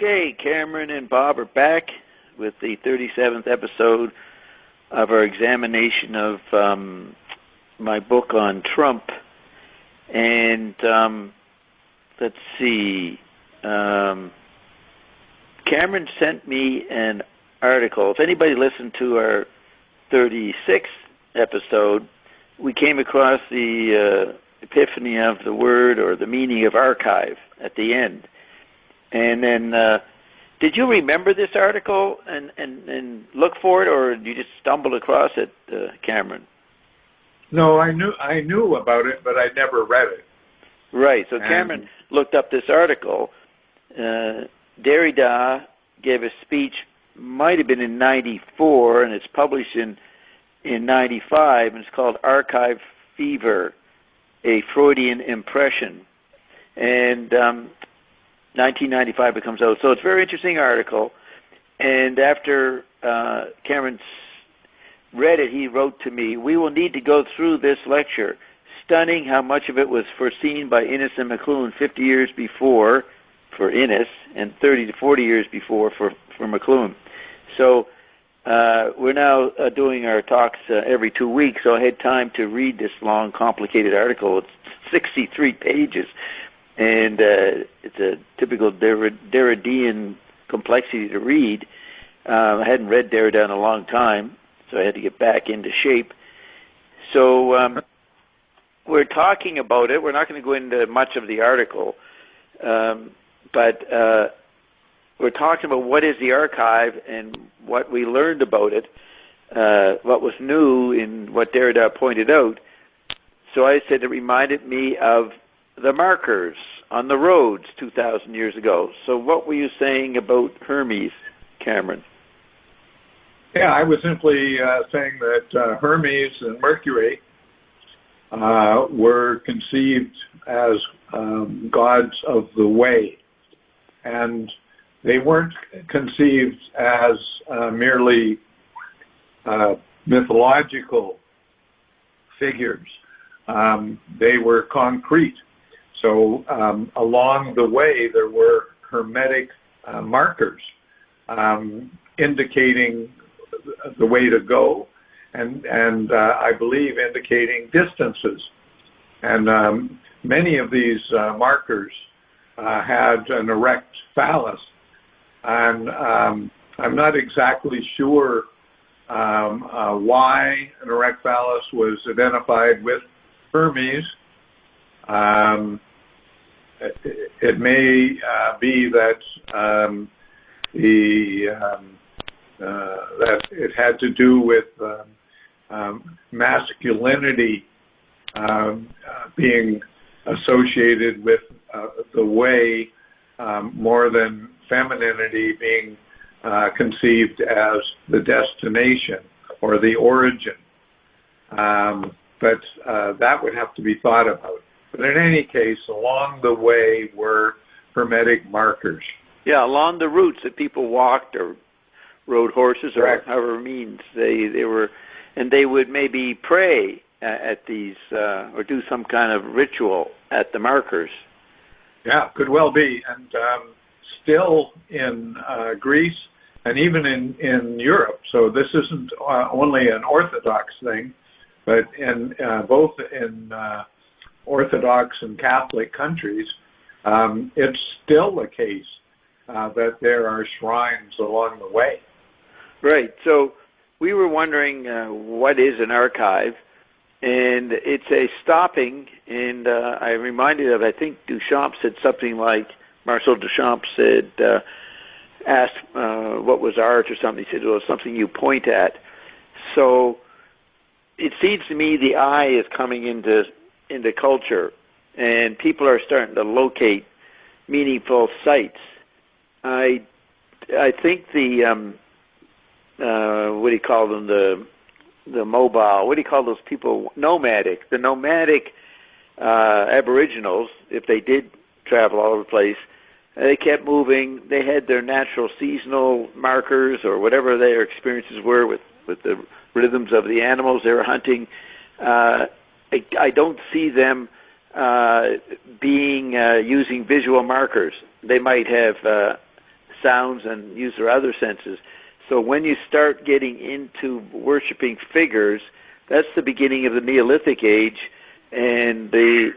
Okay, Cameron and Bob are back with the 37th episode of our examination of my book on Trump. And let's see. Cameron sent me an article. If anybody listened to our 36th episode, we came across the epiphany of the word or the meaning of archive at the end. And then, did you remember this article and look for it, or did you just stumble across it, Cameron? No, I knew about it, but I never read it. Right. So Cameron looked up this article. Derrida gave a speech, might have been in '94, and it's published in '95, and it's called "Archive Fever: A Freudian Impression." And 1995 it comes out. So it's a very interesting article. And after Cameron read it, he wrote to me, "We will need to go through this lecture. Stunning how much of it was foreseen by Innes and McLuhan 50 years before for Innes and 30 to 40 years before for McLuhan." So we're now doing our talks every 2 weeks, so I had time to read this long, complicated article. It's 63 pages. And it's a typical Derridean complexity to read. I hadn't read Derrida in a long time, so I had to get back into shape. So we're talking about it. We're not going to go into much of the article, but we're talking about what is the archive and what we learned about it, what was new in what Derrida pointed out. So I said it reminded me of the markers on the roads 2,000 years ago. So what were you saying about Hermes, Cameron? Yeah, I was simply saying that Hermes and Mercury were conceived as gods of the way, and they weren't conceived as merely mythological figures. They were concrete. So along the way, there were hermetic markers indicating the way to go, and I believe indicating distances. And many of these markers had an erect phallus, and I'm not exactly sure why an erect phallus was identified with Hermes. It may be that that it had to do with masculinity being associated with the way more than femininity being conceived as the destination or the origin. But that would have to be thought about. But in any case, along the way were hermetic markers. Yeah, along the routes that people walked or rode horses. Correct. Or however means they were, and they would maybe pray at these or do some kind of ritual at the markers. Yeah, could well be. And still in Greece and even in Europe. So this isn't only an Orthodox thing, but in both in Orthodox and Catholic countries, it's still the case that there are shrines along the way. Right. So we were wondering what is an archive, and it's a stopping, and I reminded of, I think Duchamp said something like, Marcel Duchamp said, asked what was art or something. He said, well, it's something you point at. So it seems to me the eye is coming into culture, and people are starting to locate meaningful sites. I think the what do you call them, the mobile, what do you call those people, the nomadic aboriginals, if they did travel all over the place, they kept moving. They had their natural seasonal markers or whatever their experiences were with the rhythms of the animals they were hunting. I don't see them being using visual markers. They might have sounds and use their other senses. So when you start getting into worshiping figures, that's the beginning of the Neolithic age, and the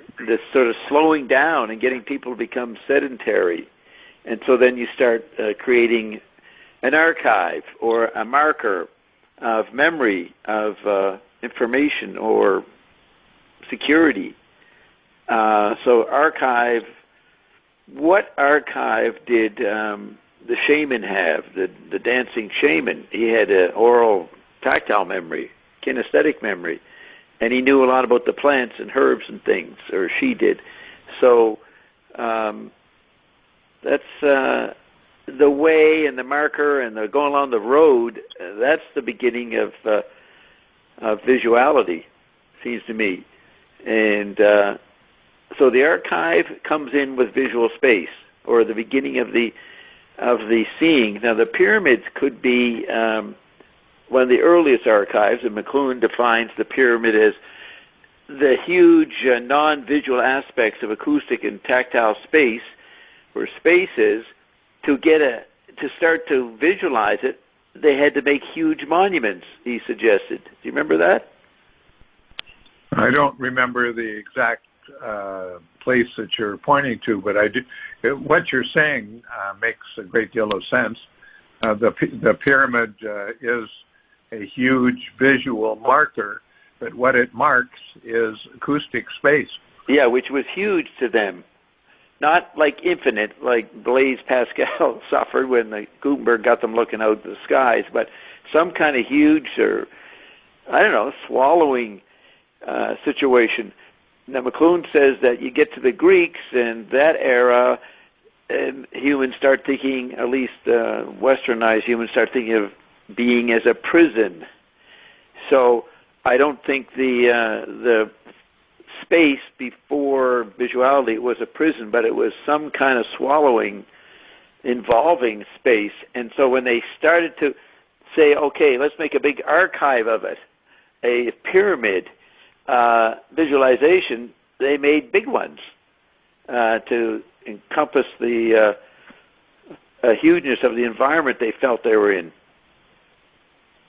sort of slowing down and getting people to become sedentary. And so then you start creating an archive or a marker of memory, of information or security. So archive, what archive did the shaman have, the dancing shaman? He had an oral tactile memory, kinesthetic memory, and he knew a lot about the plants and herbs and things, or she did. So that's the way and the marker and the going along the road. That's the beginning of visuality, seems to me. And so the archive comes in with visual space, or the beginning of the seeing. Now the pyramids could be one of the earliest archives, and McLuhan defines the pyramid as the huge non-visual aspects of acoustic and tactile space, or spaces. To start to visualize it, they had to make huge monuments, he suggested. Do you remember that? I don't remember the exact place that you're pointing to, but I do. What you're saying makes a great deal of sense. The pyramid is a huge visual marker, but what it marks is acoustic space. Yeah, which was huge to them. Not like infinite, like Blaise Pascal suffered when the Gutenberg got them looking out the skies, but some kind of huge, or I don't know, swallowing situation. Now McLuhan says that you get to the Greeks and that era, and humans start thinking, at least westernized humans start thinking of being as a prison. So I don't think the space before visuality was a prison, but it was some kind of swallowing involving space. And so when they started to say, okay, let's make a big archive of it, a pyramid visualization, they made big ones to encompass the hugeness of the environment they felt they were in.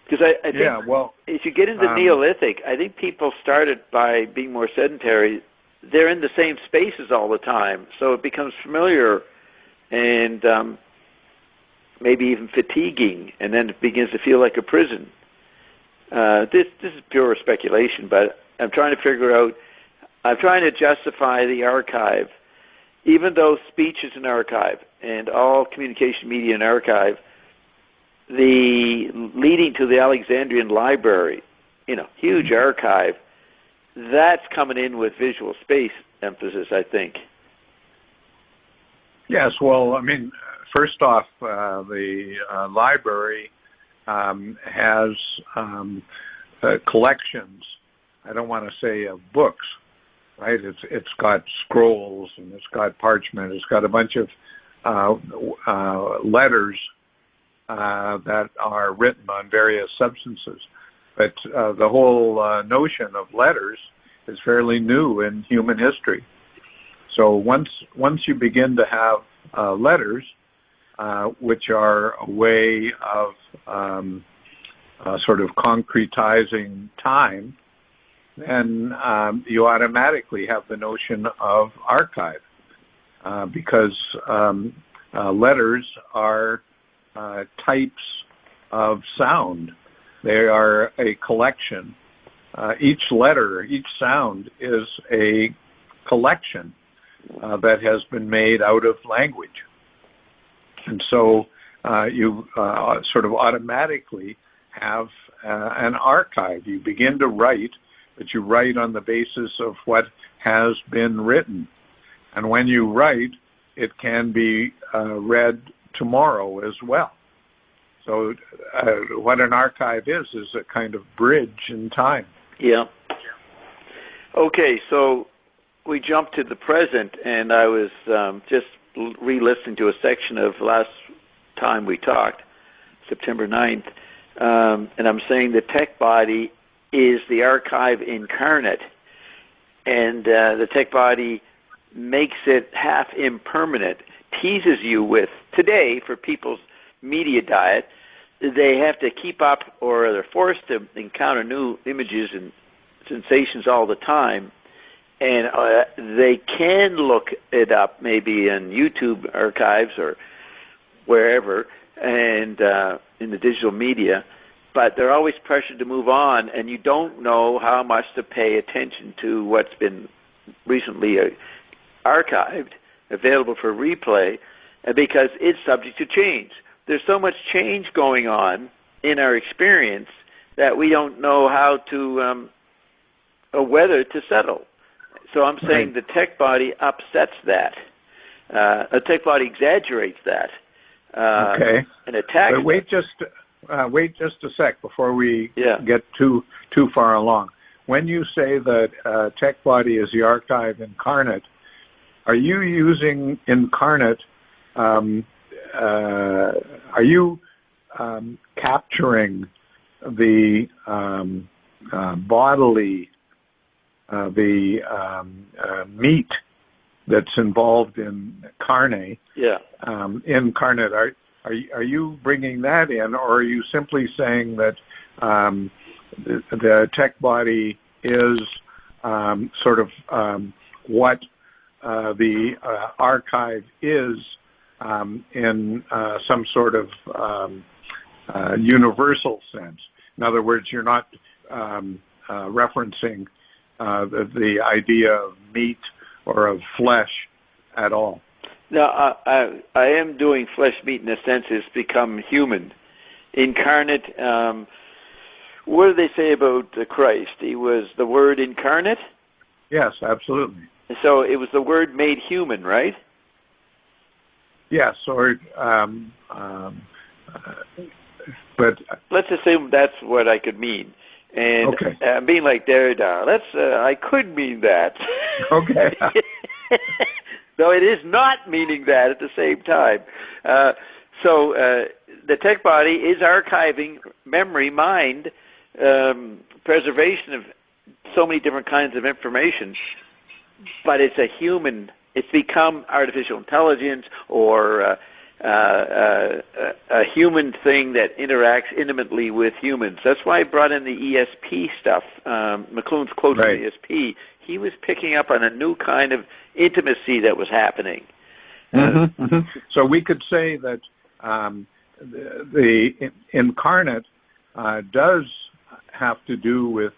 Because I think as you get into Neolithic, I think people started by being more sedentary. They're in the same spaces all the time, so it becomes familiar and maybe even fatiguing, and then it begins to feel like a prison. This is pure speculation, but I'm trying to figure out, I'm trying to justify the archive. Even though speech is an archive and all communication media an archive, the leading to the Alexandrian Library, huge archive, that's coming in with visual space emphasis, I think. Yes, well, I mean, first off, the library has collections. I don't want to say of books, right? It's got scrolls and it's got parchment. It's got a bunch of letters that are written on various substances. But the whole notion of letters is fairly new in human history. So once you begin to have letters, which are a way of sort of concretizing time, then you automatically have the notion of archive, because letters are types of sound. They are a collection. Each letter, each sound is a collection that has been made out of language. And so you sort of automatically have an archive. You begin to write, but you write on the basis of what has been written. And when you write, it can be read tomorrow as well. So what an archive is a kind of bridge in time. Yeah. Okay, so we jumped to the present, and I was just re-listening to a section of last time we talked, September 9th, and I'm saying the tech body is the archive incarnate, and the tech body makes it half impermanent, teases you with. Today, for people's media diet, they have to keep up, or they're forced to encounter new images and sensations all the time. And they can look it up maybe in YouTube archives or wherever, and in the digital media, but they're always pressured to move on, and you don't know how much to pay attention to what's been recently archived, available for replay, because it's subject to change. There's so much change going on in our experience that we don't know how to, whether to settle. So I'm saying the tech body upsets that. A tech body exaggerates that. And attacks. But wait just a sec before we get too far along. When you say that tech body is the archive incarnate, are you using incarnate? Are you capturing the bodily, meat that's involved in carne? Yeah. Incarnate. Are you bringing that in, or are you simply saying that the tech body is sort of what the archive is in some sort of universal sense? In other words, you're not referencing the idea of meat or of flesh at all. No, I am doing flesh, meat in a sense. It's become human, incarnate. What do they say about Christ? He was the Word incarnate? Yes, absolutely. So it was the Word made human, right? Yes, or but let's assume that's what I could mean. And being like Derrida, I could mean that. Okay. Though it is not meaning that at the same time. So the tech body is archiving memory, mind, preservation of so many different kinds of information, but it's a human. It's become artificial intelligence or a human thing that interacts intimately with humans. That's why I brought in the ESP stuff. McLuhan's quote from ESP. He was picking up on a new kind of intimacy that was happening. So we could say that the incarnate does have to do with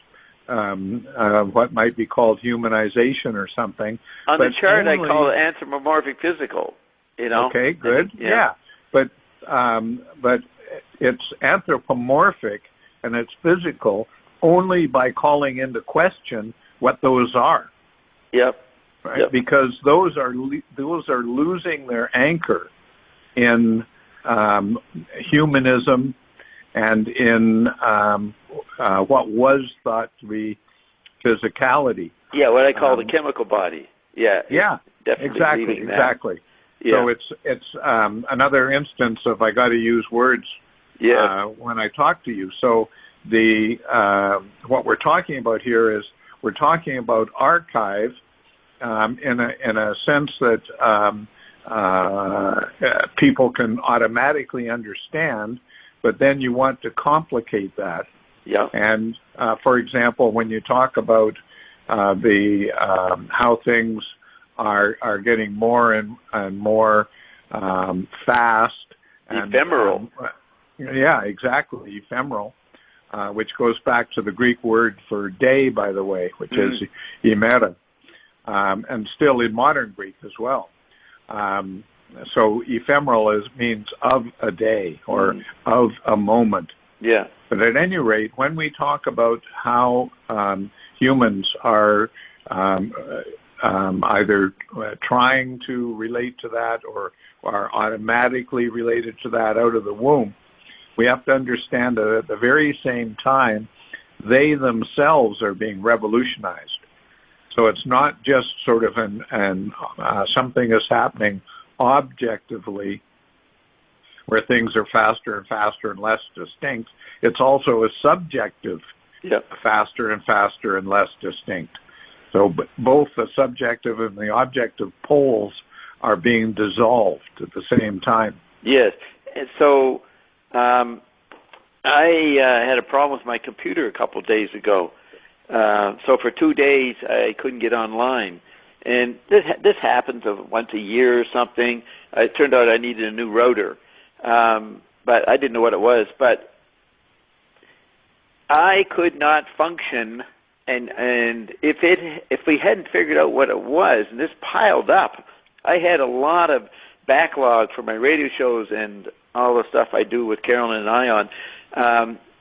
what might be called humanization or something. On the chart, I call it anthropomorphic physical. You know. Okay, good. Yeah. But it's anthropomorphic and it's physical only by calling into question what those are. Yep. Right. Yep. Because those are losing their anchor in humanism and in what was thought to be physicality. Yeah, what I call the chemical body. Yeah. Yeah. Definitely. Exactly. Yeah. So it's another instance of I got to use words when I talk to you. So the what we're talking about here is we're talking about archive in a sense that people can automatically understand, but then you want to complicate that. Yeah. And for example, when you talk about the how things are getting more and more fast and ephemeral. Yeah, exactly, ephemeral. Which goes back to the Greek word for day, by the way, which is imera, and still in modern Greek as well. So ephemeral means of a day or of a moment. Yeah. But at any rate, when we talk about how humans are either trying to relate to that or are automatically related to that out of the womb, we have to understand that at the very same time, they themselves are being revolutionized. So it's not just sort of something is happening objectively where things are faster and faster and less distinct. It's also a subjective, faster and faster and less distinct. So both the subjective and the objective poles are being dissolved at the same time. Yes. And so I had a problem with my computer a couple of days ago. So for 2 days, I couldn't get online. And this happens once a year or something. It turned out I needed a new router. But I didn't know what it was. But I could not function, and if we hadn't figured out what it was, and this piled up, I had a lot of backlog for my radio shows and all the stuff I do with Carolyn and I on.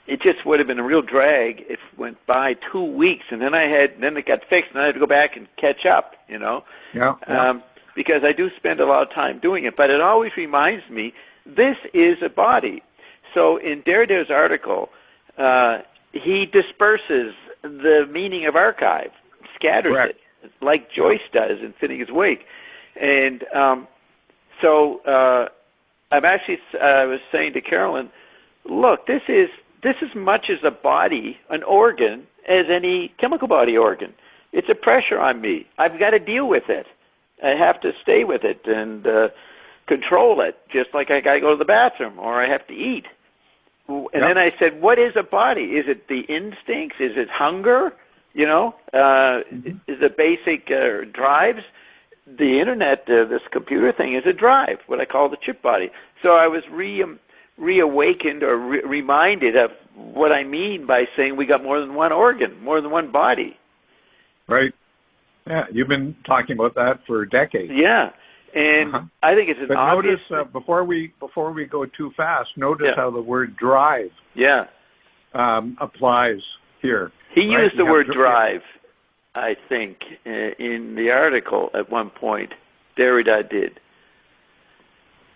It just would have been a real drag if it went by 2 weeks, and then it got fixed, and I had to go back and catch up, Yeah. Because I do spend a lot of time doing it. But it always reminds me, this is a body. So in Derrida's article, he disperses the meaning of archive, scatters Correct. it, like Joyce does in Fitting His Wake. And so I was saying to Carolyn, look, this is as much as a body, an organ, as any chemical body organ. It's a pressure on me. I've got to deal with it. I have to stay with it and control it, just like I got to go to the bathroom or I have to eat. And then I said, what is a body? Is it the instincts? Is it hunger? Is it basic drives? The Internet, this computer thing, is a drive, what I call the chip body. So I was reawakened or reminded of what I mean by saying we got more than one organ, more than one body. Right. Yeah, you've been talking about that for decades. Yeah, and I think it's an obvious. Notice before we go too fast, notice how the word drive applies here. He used the word drive, I think, in the article at one point. Derrida did.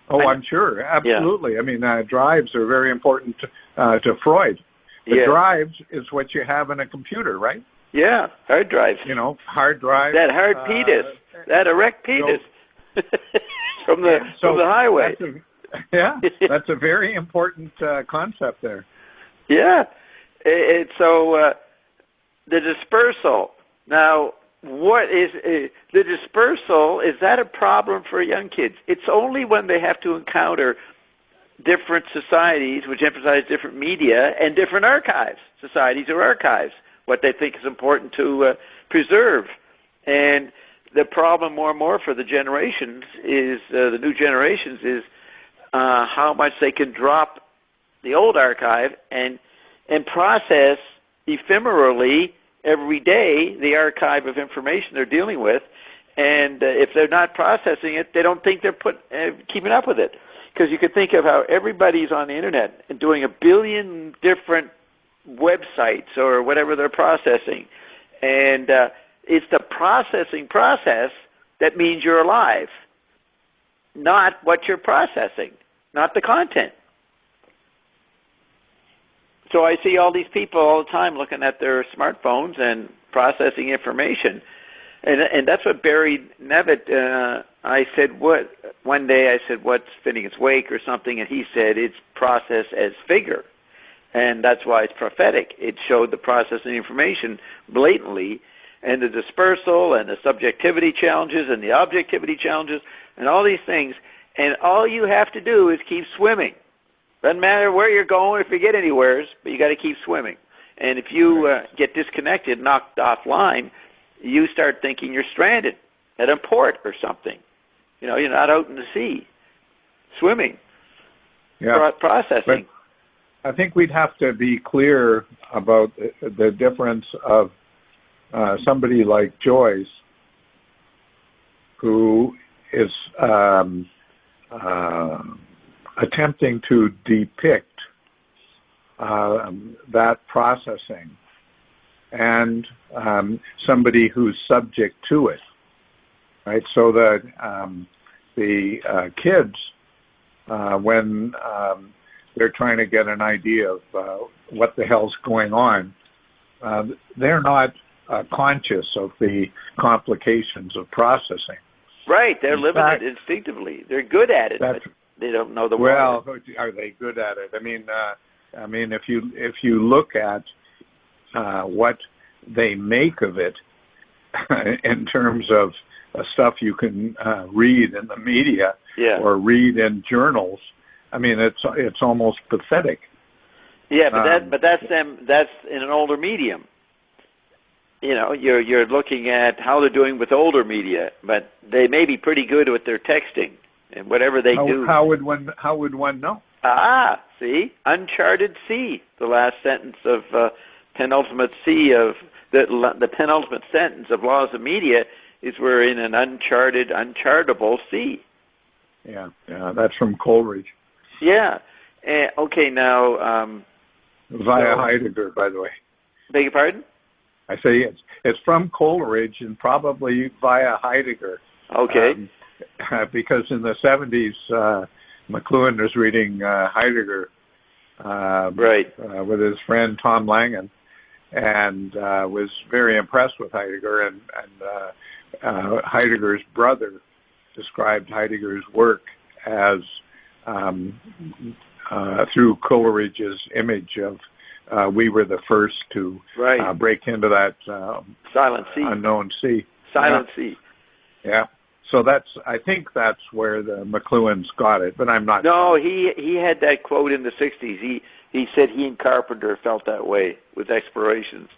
Oh, I'm sure. Absolutely. Yeah. I mean, drives are very important to Freud. The drives is what you have in a computer, right? Yeah, hard drives. Hard drive. That hard penis, that erect penis from the highway. That's a very important concept there. Yeah. So the dispersal. Now, what is the dispersal? Is that a problem for young kids? It's only when they have to encounter different societies which emphasize different media and different archives, societies or archives, what they think is important to preserve. And the problem more and more for the generations is, the new generations, is how much they can drop the old archive and process ephemerally every day the archive of information they're dealing with. And if they're not processing it, they don't think they're keeping up with it. Because you could think of how everybody's on the Internet and doing a billion different websites or whatever they're processing. And it's the processing process that means you're alive, not what you're processing, not the content. So I see all these people all the time looking at their smartphones and processing information. And that's what Barry Nevitt, I said, one day I said, what's Fitting Its Wake or something, and he said, it's process as figure. And that's why it's prophetic. It showed the processing information blatantly, and the dispersal and the subjectivity challenges and the objectivity challenges and all these things. And all you have to do is keep swimming. Doesn't matter where you're going, if you get anywhere, but you got to keep swimming. And if you get disconnected, knocked offline, you start thinking you're stranded at a port or something. You're not out in the sea, swimming, processing. But I think we'd have to be clear about the difference of somebody like Joyce, who is attempting to depict that processing, and somebody who's subject to it, right? So that the kids, when they're trying to get an idea of what the hell's going on, they're not conscious of the complications of processing. Right, they're living it instinctively. They're good at it, but they don't know the word. Well, are they good at it? I mean, if you look at what they make of it in terms of stuff you can read in the media or read in journals. I mean, it's almost pathetic. Yeah, but that's in an older medium. You know, you're looking at how they're doing with older media, but they may be pretty good with their texting and whatever they do. How would one know? See, uncharted sea. The last sentence of penultimate sea of the penultimate sentence of Laws of Media is we're in an unchartable sea. Yeah, that's from Coleridge. Yeah. Okay, now. Via Heidegger, by the way. Beg your pardon? I say it's from Coleridge and probably via Heidegger. Okay. Because in the 70s, McLuhan was reading Heidegger with his friend Tom Langen, and was very impressed with Heidegger. And Heidegger's brother described Heidegger's work as through Coleridge's image of we were the first to break into that silent sea, unknown sea. Silent sea. Yeah. So I think that's where the McLuhan's got it, but I'm not. No, he had that quote in the 60s. He said he and Carpenter felt that way with explorations.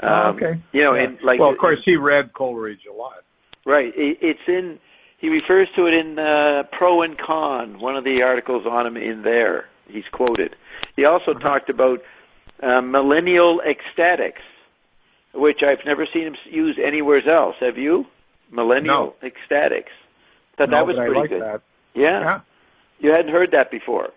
Okay. You know, and like. Well, of course, he read Coleridge a lot. Right. It's in. He refers to it in Pro and Con, one of the articles on him in there. He's quoted. He also talked about millennial ecstatics, which I've never seen him use anywhere else. Have you? Millennial ecstatics. That was pretty good. That. Yeah. You hadn't heard that before.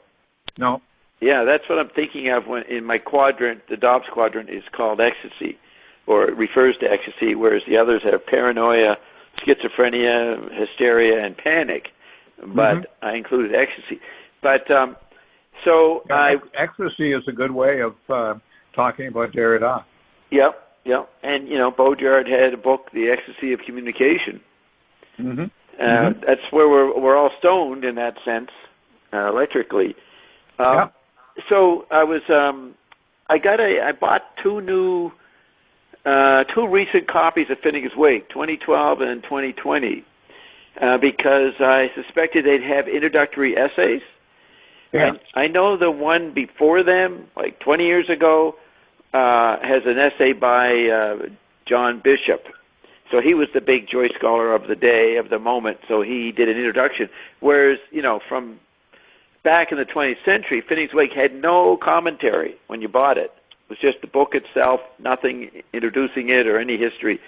No. Yeah, that's what I'm thinking of when in my quadrant. The Dobbs quadrant is called ecstasy, or it refers to ecstasy, whereas the others have paranoia, schizophrenia, hysteria, and panic. But I included ecstasy. But ecstasy is a good way of talking about Derrida. Yep. And, you know, Baudrillard had a book, The Ecstasy of Communication. That's where we're all stoned in that sense, electrically. So I was, I bought two recent copies of Finnegan's Wake, 2012 and 2020, because I suspected they'd have introductory essays. Yeah. I know the one before them, like 20 years ago, has an essay by John Bishop. So he was the big Joyce scholar of the day, of the moment, so he did an introduction. Whereas, you know, from back in the 20th century, Finnegan's Wake had no commentary when you bought it. It was just the book itself, nothing introducing it or any history.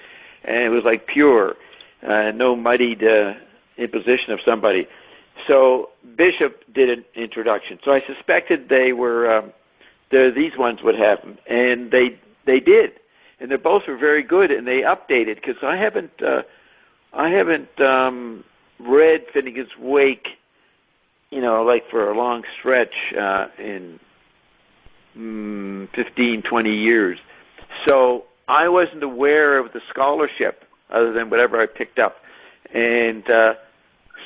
And it was like pure, no muddied imposition of somebody. So Bishop did an introduction. So I suspected they were... these ones would have them, and they did, and they both were very good, and they updated because I haven't read Finnegan's Wake, you know, like for a long stretch in 15, 20 years. So I wasn't aware of the scholarship other than whatever I picked up, and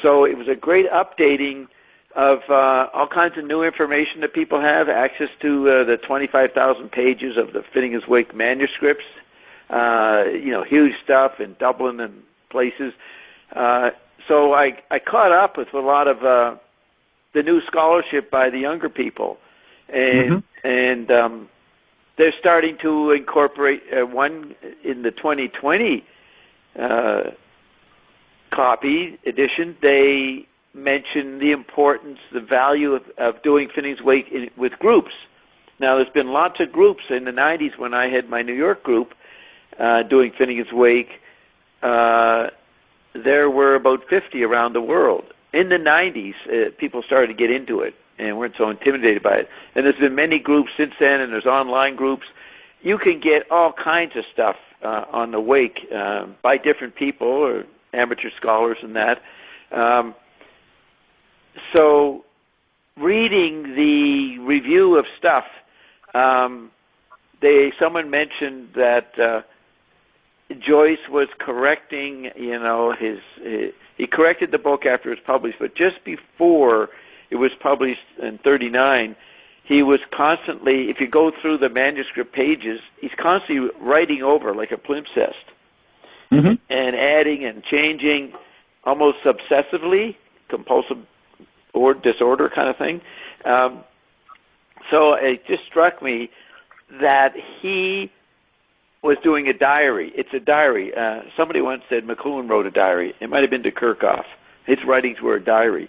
so it was a great updating of all kinds of new information that people have access to, the 25,000 pages of the Finnegan's Wake manuscripts, you know, huge stuff in Dublin and places. So I caught up with a lot of the new scholarship by the younger people, and they're starting to incorporate one in the 2020 copy edition. They mention the importance, the value of doing Finnegan's Wake with groups. Now, there's been lots of groups in the 90s when I had my New York group doing Finnegan's Wake. There were about 50 around the world. In the 90s, people started to get into it and weren't so intimidated by it. And there's been many groups since then, and there's online groups. You can get all kinds of stuff on the Wake by different people or amateur scholars and that. So reading the review of stuff, someone mentioned that Joyce was correcting, you know, he corrected the book after it was published, but just before it was published in 1939, he was constantly, if you go through the manuscript pages, he's constantly writing over like a palimpsest. and adding and changing almost obsessively, compulsive or disorder kind of thing. So it just struck me that he was doing a diary. It's a diary. Somebody once said McLuhan wrote a diary. It might have been de Kirchhoff. His writings were a diary.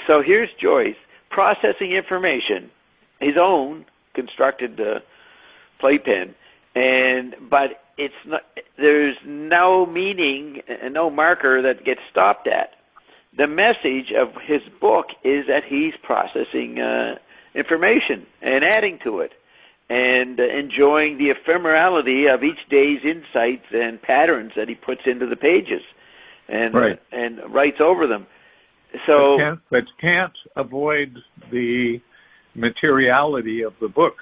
So here's Joyce processing information, his own constructed playpen, but it's not. There's no meaning and no marker that gets stopped at. The message of his book is that he's processing information and adding to it, and enjoying the ephemerality of each day's insights and patterns that he puts into the pages, and writes over them. So, but can't avoid the materiality of the book.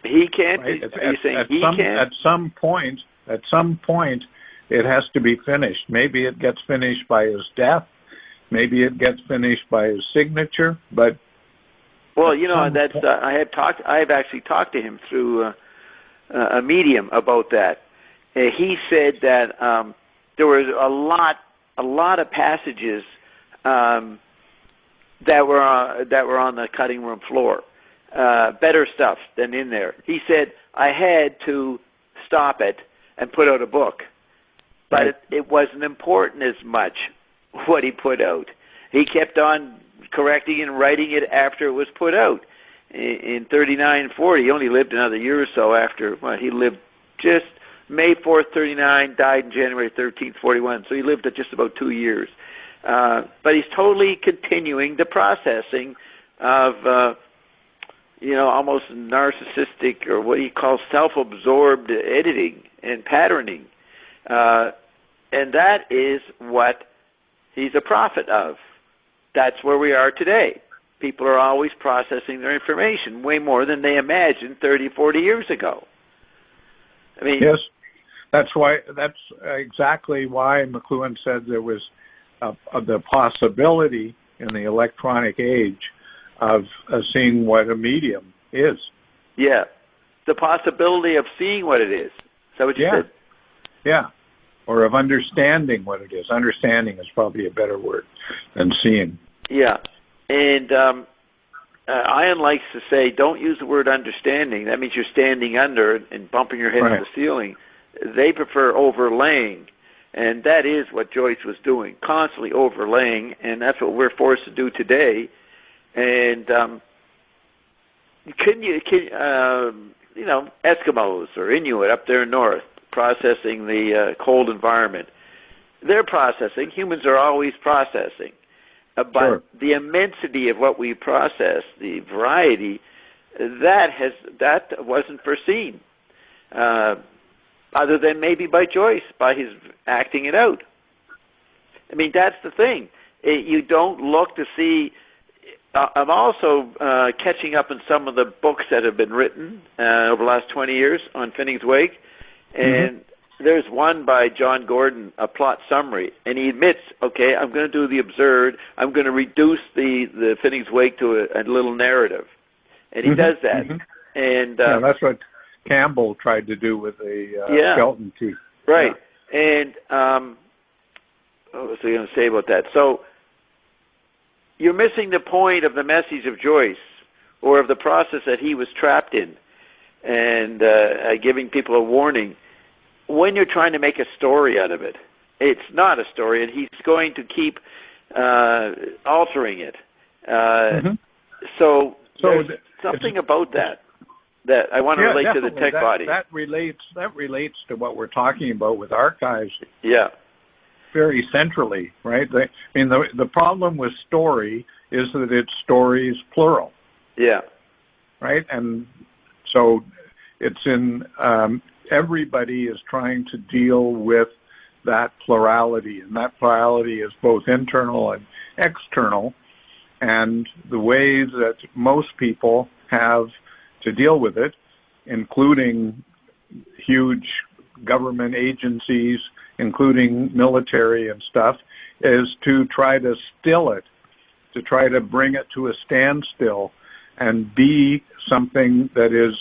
He can't. Right? Are you saying he can't? At some point, it has to be finished. Maybe it gets finished by his death. Maybe it gets finished by his signature. But well, you know, that's I've actually talked to him through a medium about that. He said that there was a lot of passages that were on the cutting room floor, better stuff than in there. He said I had to stop it and put out a book, but it wasn't important as much what he put out. He kept on correcting and writing it after it was put out. In 39 and 40, he only lived another year or so after. Well, he lived just May 4th, 39, died in January 13th, 41. So he lived at just about 2 years. But he's totally continuing the processing of, almost narcissistic, or what he calls self-absorbed editing and patterning. And that is what he's a prophet of. That's where we are today. People are always processing their information way more than they imagined 30, 40 years ago. I mean, yes, that's exactly why McLuhan said there was the possibility in the electronic age of seeing what a medium is. Yeah, the possibility of seeing what it is. Is that what you said? Yeah, or of understanding what it is. Understanding is probably a better word than seeing. Yeah, and Ian likes to say, don't use the word understanding. That means you're standing under and bumping your head on the ceiling. They prefer overlaying, and that is what Joyce was doing, constantly overlaying, and that's what we're forced to do today. And Eskimos or Inuit up there north processing the cold environment, they're processing. Humans are always processing. But the immensity of what we process, the variety, that wasn't foreseen, other than maybe by Joyce, by his acting it out. I mean, that's the thing. You don't look to see. I'm also catching up on some of the books that have been written over the last 20 years on Finneg's Wake, and there's one by John Gordon, a plot summary, and he admits, okay, I'm going to do the absurd. I'm going to reduce the Finneg's Wake to a little narrative, and he does that. And that's what Campbell tried to do with the skeleton key. Right. Yeah. And what was I going to say about that? So you're missing the point of the message of Joyce, or of the process that he was trapped in, and giving people a warning. When you're trying to make a story out of it, it's not a story, and he's going to keep altering it. So there's something about that I want to relate to the tech body. That relates to what we're talking about with archives. Yeah. Very centrally, right? The problem with story is that it's stories plural. Yeah. Right? And so it's in everybody is trying to deal with that plurality, and that plurality is both internal and external, and the ways that most people have to deal with it, including huge government agencies, including military and stuff, is to try to still it, to try to bring it to a standstill and be something that is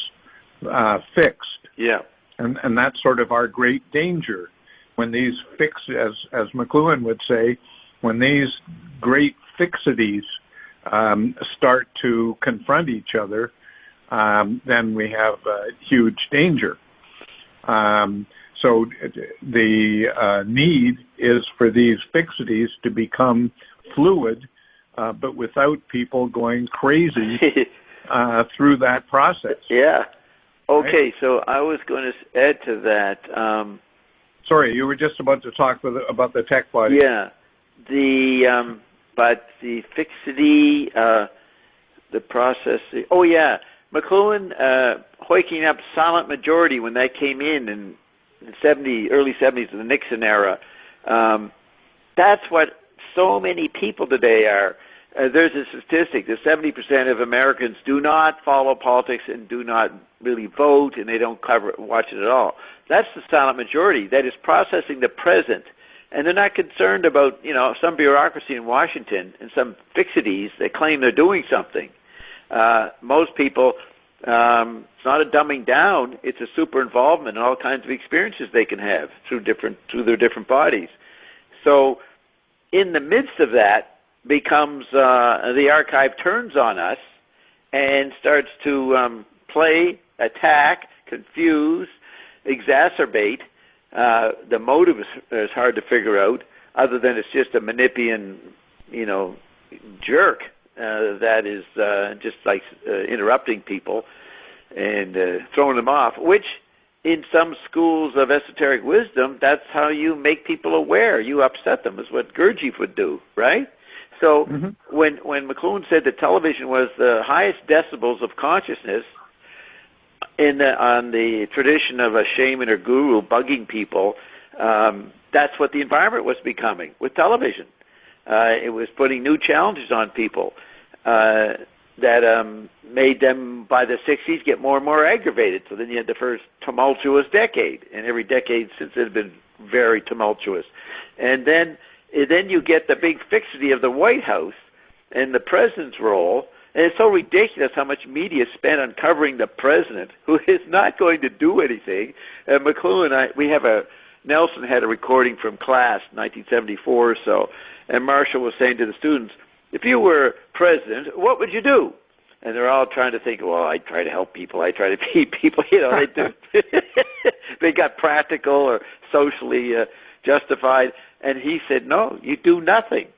fixed. Yeah. And that's sort of our great danger. When these as McLuhan would say, when these great fixities start to confront each other, then we have huge danger. So the need is for these fixities to become fluid, but without people going crazy through that process. Yeah. Okay, right? so I was going to add to that. Sorry, you were just about to talk about the tech body. Yeah. But the fixity, the process. Oh, yeah. McLuhan hoiking up silent majority when that came in the early 70s, in the Nixon era. That's what so many people today are. There's a statistic that 70% of Americans do not follow politics and do not really vote, and they don't watch it at all. That's the silent majority that is processing the present, and they're not concerned about some bureaucracy in Washington and some fixities that claim they're doing something. Most people, it's not a dumbing down; it's a super involvement in all kinds of experiences they can have through their different bodies. So, in the midst of that, becomes the archive turns on us and starts to play, attack, confuse, exacerbate. The motive is hard to figure out, other than it's just a Manipian, jerk that is just like interrupting people and throwing them off, which in some schools of esoteric wisdom, that's how you make people aware. You upset them, is what Gurdjieff would do, right? So when McLuhan said that television was the highest decibels of consciousness on the tradition of a shaman or guru bugging people, that's what the environment was becoming with television. It was putting new challenges on people that made them, by the 60s, get more and more aggravated. So then you had the first tumultuous decade, and every decade since it had been very tumultuous. And then you get the big fixity of the White House and the president's role, and it's so ridiculous how much media is spent on covering the president, who is not going to do anything. McLuhan, Nelson had a recording from class, 1974 or so, and Marshall was saying to the students, if you were president, what would you do? And they're all trying to think, well, I'd try to help people, I'd try to feed people, they got practical or socially justified. And he said, no, you do nothing.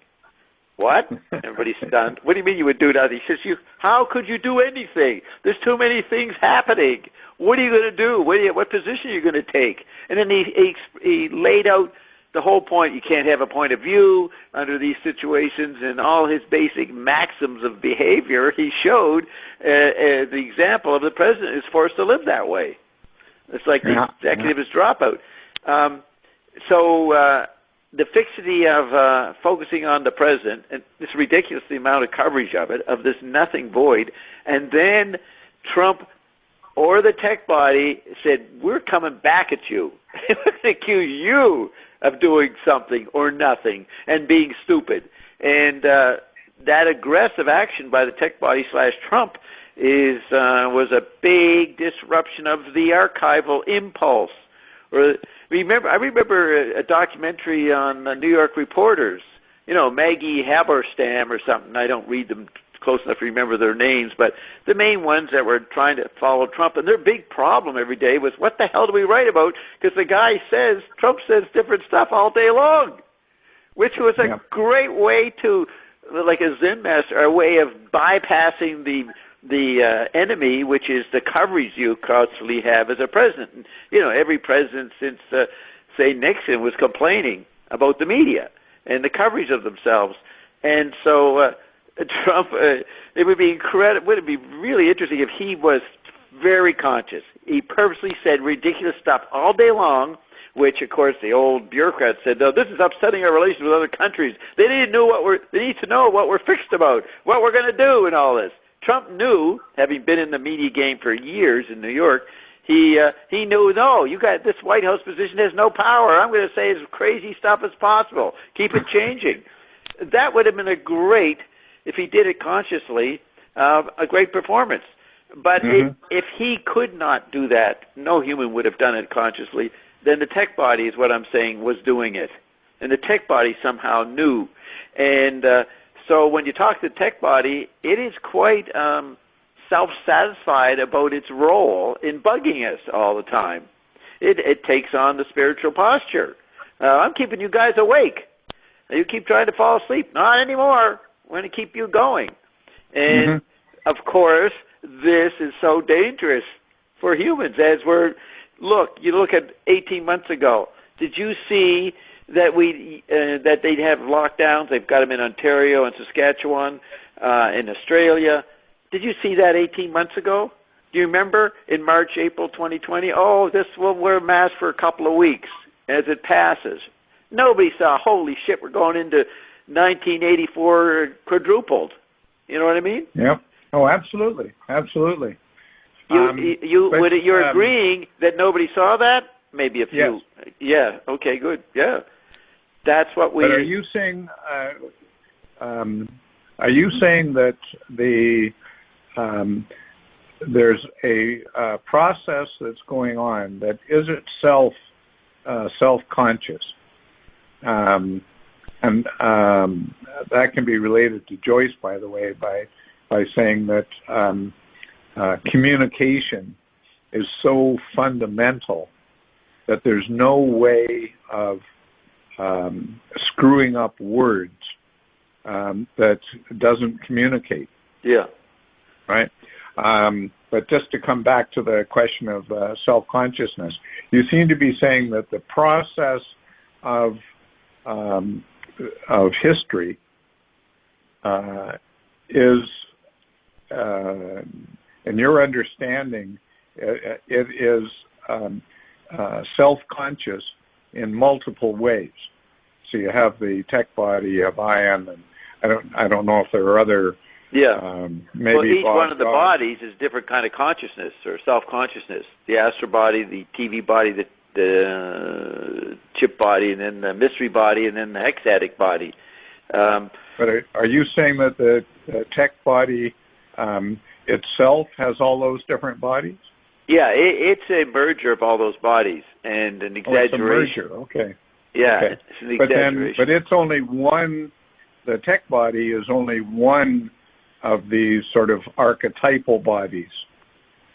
What? Everybody's stunned. What do you mean you would do nothing? He says, how could you do anything? There's too many things happening. What are you going to do? What position are you going to take? And then he laid out the whole point. You can't have a point of view under these situations, and all his basic maxims of behavior. He showed the example of the president is forced to live that way. It's like the executive is dropout. The fixity of focusing on the president, and it's ridiculous the amount of coverage of it, of this nothing void, and then Trump or the tech body said, we're coming back at you. We're going to accuse you of doing something or nothing and being stupid. And that aggressive action by the tech body / Trump was a big disruption of the archival impulse. I remember a documentary on New York reporters, Maggie Haberstam or something. I don't read them close enough to remember their names, but the main ones that were trying to follow Trump, and their big problem every day was, what the hell do we write about? Because Trump says different stuff all day long, which was a great way to, like a Zen master, a way of bypassing the enemy, which is the coverage you constantly have as a president. And, every president since, say, Nixon was complaining about the media and the coverage of themselves. And so Trump, it would be incredible. Would it be really interesting if he was very conscious? He purposely said ridiculous stuff all day long, which, of course, the old bureaucrats said, no, this is upsetting our relations with other countries. They need to know what we're fixed about, what we're going to do, and all this. Trump knew, having been in the media game for years in New York, he knew, no, this White House position has no power. I'm going to say as crazy stuff as possible. Keep it changing. That would have been if he did it consciously, a great performance. But if he could not do that, no human would have done it consciously, then the tech body is what I'm saying was doing it. And the tech body somehow knew. And so when you talk to the tech body, it is quite self-satisfied about its role in bugging us all the time. It takes on the spiritual posture. I'm keeping you guys awake. You keep trying to fall asleep. Not anymore. We're going to keep you going. And, of course, this is so dangerous for humans as you look at 18 months ago. Did you see that that they'd have lockdowns? They've got them in Ontario and Saskatchewan, in Australia. Did you see that 18 months ago? Do you remember in March, April 2020? Oh, this will wear a mask for a couple of weeks as it passes. Nobody saw, holy shit, we're going into 1984 quadrupled. You know what I mean? Yeah. Oh, absolutely. Absolutely. You're agreeing that nobody saw that? Maybe a few. Yes. Yeah. Okay, good. Yeah. That's what we... But are you saying that there's a process that's going on that is itself self-conscious? And that can be related to Joyce, by the way, by saying that communication is so fundamental that there's no way of screwing up words that doesn't communicate. Yeah. Right? But just to come back to the question of self-consciousness, you seem to be saying that the process of history is, in your understanding, it is self-conscious in multiple ways. So you have the tech body, you have ion, and I don't know if there are other. Yeah. Maybe well, each one of the bodies is different kind of consciousness or self-consciousness. The astral body, the TV body, the chip body, and then the mystery body, and then the hexatic body. But are you saying that the tech body itself has all those different bodies? Yeah, it's a merger of all those bodies and an exaggeration. Oh, it's a merger. Okay. Yeah, okay. It's an exaggeration. But it's only one. The tech body is only one of these sort of archetypal bodies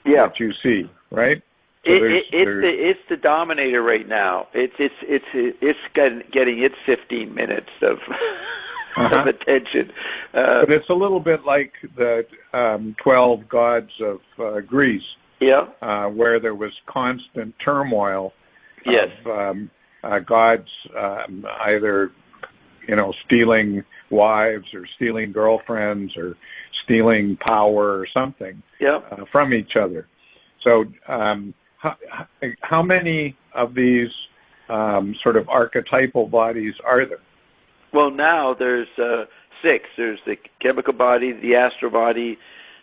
that you see, right? So it's the dominator right now. It's getting its 15 minutes of of attention. But it's a little bit like the 12 gods of Greece. Yeah. Where there was constant turmoil yes. of gods either, stealing wives or stealing girlfriends or stealing power or something from each other. So how many of these sort of archetypal bodies are there? Well, now there's 6. There's the chemical body, the astral body,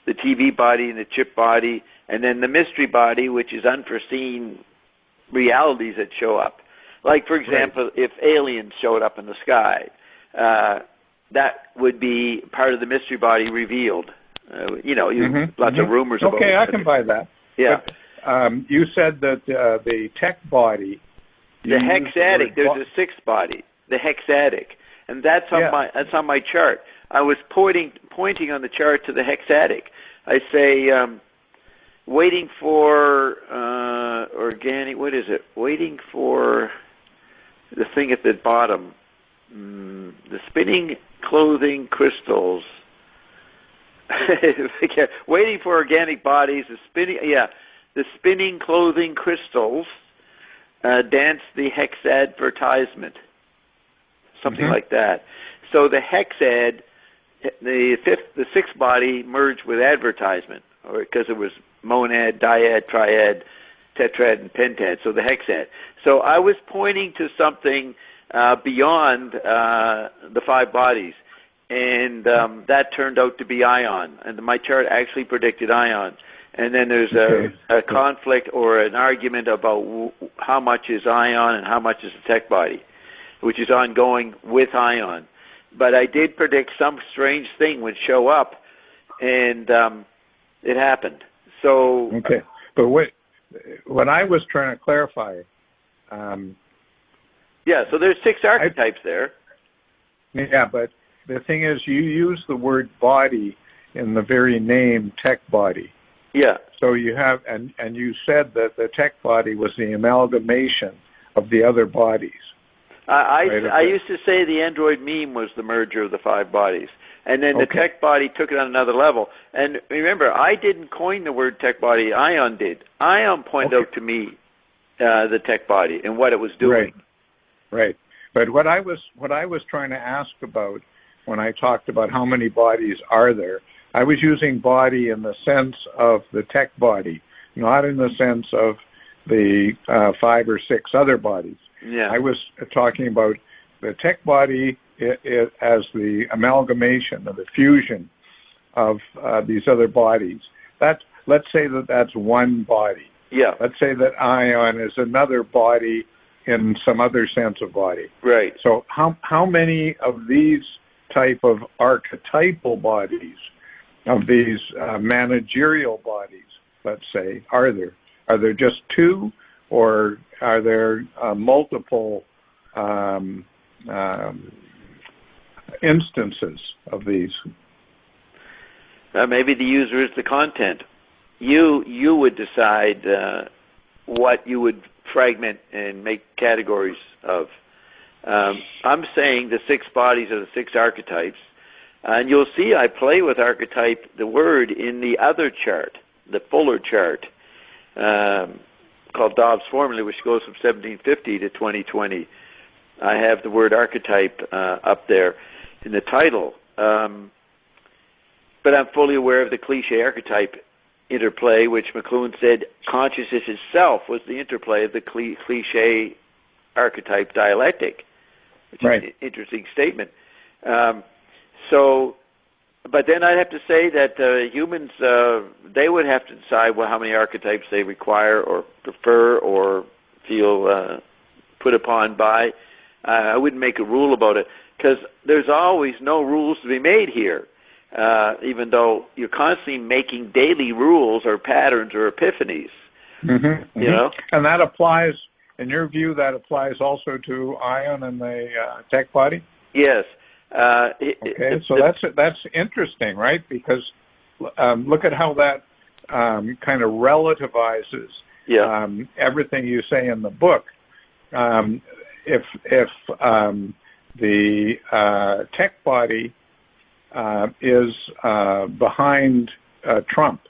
the TV body, and the chip body, and then the mystery body, which is unforeseen realities that show up. Like, for example, if aliens showed up in the sky, that would be part of the mystery body revealed. Lots of rumors about it. Okay, I can buy that. Yeah. But, you said that the tech body... The hexatic, there's a 6th body, the hexatic, and that's on my chart. I was pointing on the chart to the hexatic. I say, waiting for organic, what is it? Waiting for the thing at the bottom. The spinning clothing crystals. Waiting for organic bodies. The spinning clothing crystals dance the hexadvertisement. Something like that. So the hexad, the 6th body merged with advertisement, or because it was monad, dyad, triad, tetrad, and pentad. So the hexad. So I was pointing to something beyond the 5 bodies, and that turned out to be ion. And my chart actually predicted ion. And then there's a conflict or an argument about how much is ion and how much is the tech body, which is ongoing with ion. But I did predict some strange thing would show up, and it happened. So okay, but what I was trying to clarify. Yeah, so there's 6 archetypes there. Yeah, but the thing is, you use the word body in the very name tech body. Yeah. So you have, and you said that the tech body was the amalgamation of the other bodies. I used to say the android meme was the merger of the 5 bodies. And then the tech body took it on another level. And remember, I didn't coin the word tech body. Ion did. Ion pointed out to me the tech body and what it was doing. Right. But what I was trying to ask about when I talked about how many bodies are there, I was using body in the sense of the tech body, not in the sense of the 5 or 6 other bodies. Yeah. I was talking about the tech body as the amalgamation or the fusion of these other bodies. Let's say that's one body. Yeah. Let's say that ion is another body in some other sense of body. Right. So how many of these type of archetypal bodies, of these managerial bodies, let's say, are there? Are there just 2, or are there multiple instances of these? Maybe the user is the content. You would decide what you would fragment and make categories of. I'm saying the 6 bodies are the 6 archetypes, and you'll see I play with archetype, the word, in the other chart, the fuller chart, called Dobbs formula, which goes from 1750 to 2020. I have the word archetype up there in the title, but I'm fully aware of the cliche archetype interplay, which McLuhan said consciousness itself was the interplay of the cliche archetype dialectic, which is an interesting statement. But then I'd have to say that humans, they would have to decide how many archetypes they require or prefer or feel put upon by. I wouldn't make a rule about it, because there's always no rules to be made here. Even though you're constantly making daily rules or patterns or epiphanies. Mm-hmm, you know? And that applies, in your view, that applies also to ion and the tech body? Yes. So that's interesting, right? Because look at how that kind of relativizes everything you say in the book. If the tech body is behind Trump,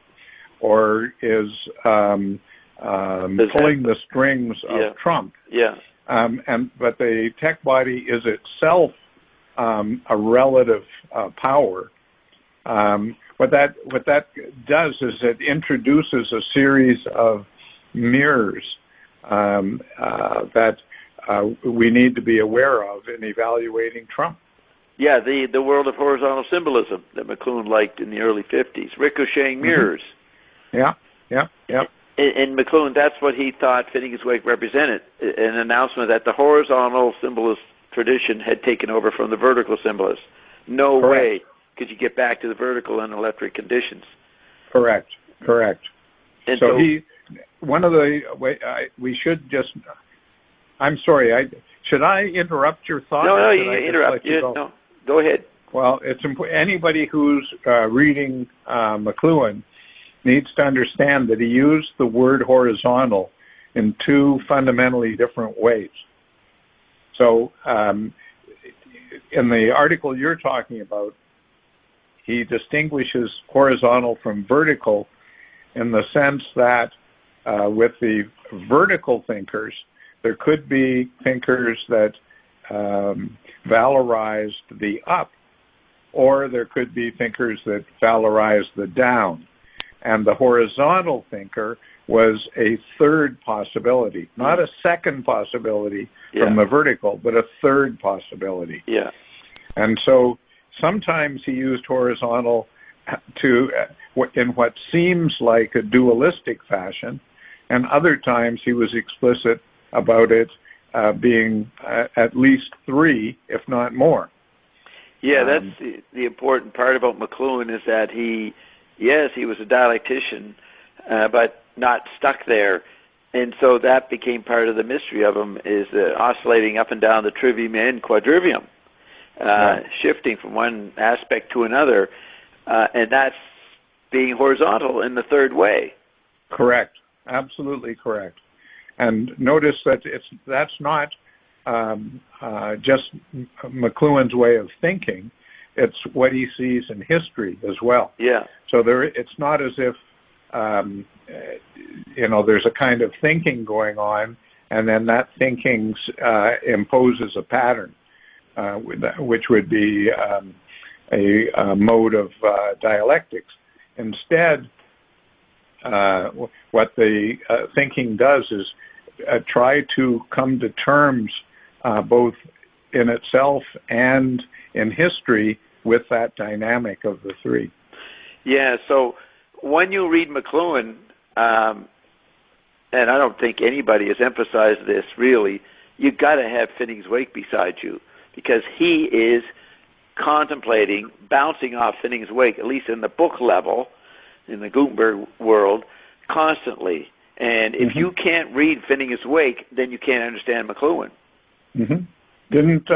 or is pulling the strings of Trump. Yeah. But the tech body is itself a relative power. What that does is it introduces a series of mirrors that we need to be aware of in evaluating Trump. Yeah, the world of horizontal symbolism that McLuhan liked in the early 50s, ricocheting mirrors. Yeah. In McLuhan, that's what he thought Finnegan's-Wake represented, an announcement that the horizontal symbolist tradition had taken over from the vertical symbolist. No way could you get back to the vertical and electric conditions. Correct. And so one of the we should just. I'm sorry. Should I interrupt your thought? No, you interrupt. No, go ahead. Well, it's important. Anybody who's reading McLuhan needs to understand that he used the word horizontal in 2 fundamentally different ways. So in the article you're talking about, he distinguishes horizontal from vertical in the sense that with the vertical thinkers, there could be thinkers that valorized the up, or there could be thinkers that valorized the down. And the horizontal thinker was a third possibility, not a second possibility from the vertical, but a third possibility. Yeah. And so sometimes he used horizontal in what seems like a dualistic fashion, and other times he was explicit about it being at least 3, if not more. Yeah, that's the important part about McLuhan, is that he was a dialectician, but not stuck there. And so that became part of the mystery of him, is oscillating up and down the trivium and quadrivium, shifting from one aspect to another, and that's being horizontal in the third way. Correct. Absolutely correct. And notice that that's not just McLuhan's way of thinking. It's what he sees in history as well. Yeah. So it's not as if there's a kind of thinking going on, and then that thinking imposes a pattern, which would be a mode of dialectics. Instead, what the thinking does is try to come to terms both in itself and in history with that dynamic of the three. Yeah, so when you read McLuhan, and I don't think anybody has emphasized this really, you've got to have Finneg's Wake beside you, because he is contemplating bouncing off Finneg's Wake, at least in the book level, in the Gutenberg world, constantly. And if you can't read Finneg's Wake, then you can't understand McLuhan. Didn't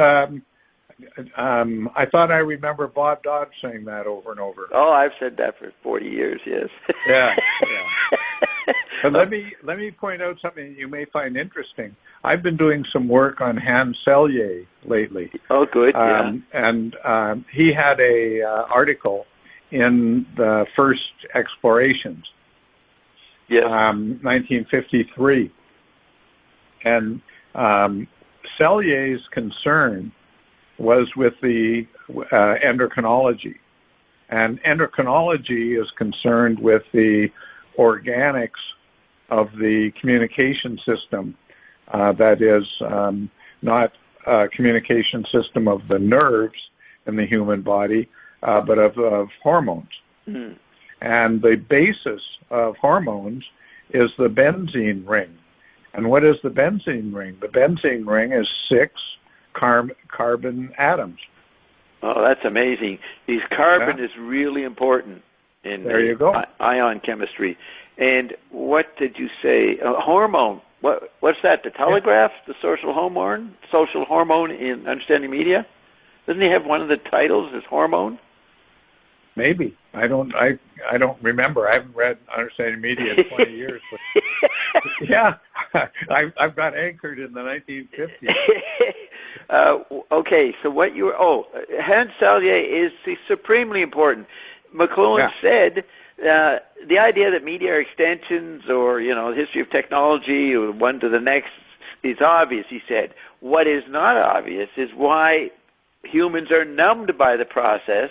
I thought I remember Bob Dobbs saying that over and over. Oh, I've said that for 40 years, yes. Yeah. But let me point out something you may find interesting. I've been doing some work on Hans Selye lately. Oh, good, yeah. And he had a article in the first explorations, 1953. And Selye's concern was with the endocrinology. And endocrinology is concerned with the organics of the communication system that is not a communication system of the nerves in the human body, but of hormones. And the basis of hormones is the benzene ring. And what is the benzene ring? The benzene ring is 6 carbon atoms. Oh, that's amazing. These carbon is really important in ion chemistry. And what did you say? Hormone. What's that? The telegraph? The social hormone? Social hormone in Understanding Media? Doesn't he have one of the titles as hormone? Maybe. I don't remember. I haven't read Understanding Media in 20 years. But yeah, I've got anchored in the 1950s. Okay, so what Hans Selye is supremely important. McLuhan said the idea that media are extensions, or the history of technology, or one to the next, is obvious. He said what is not obvious is why humans are numbed by the process,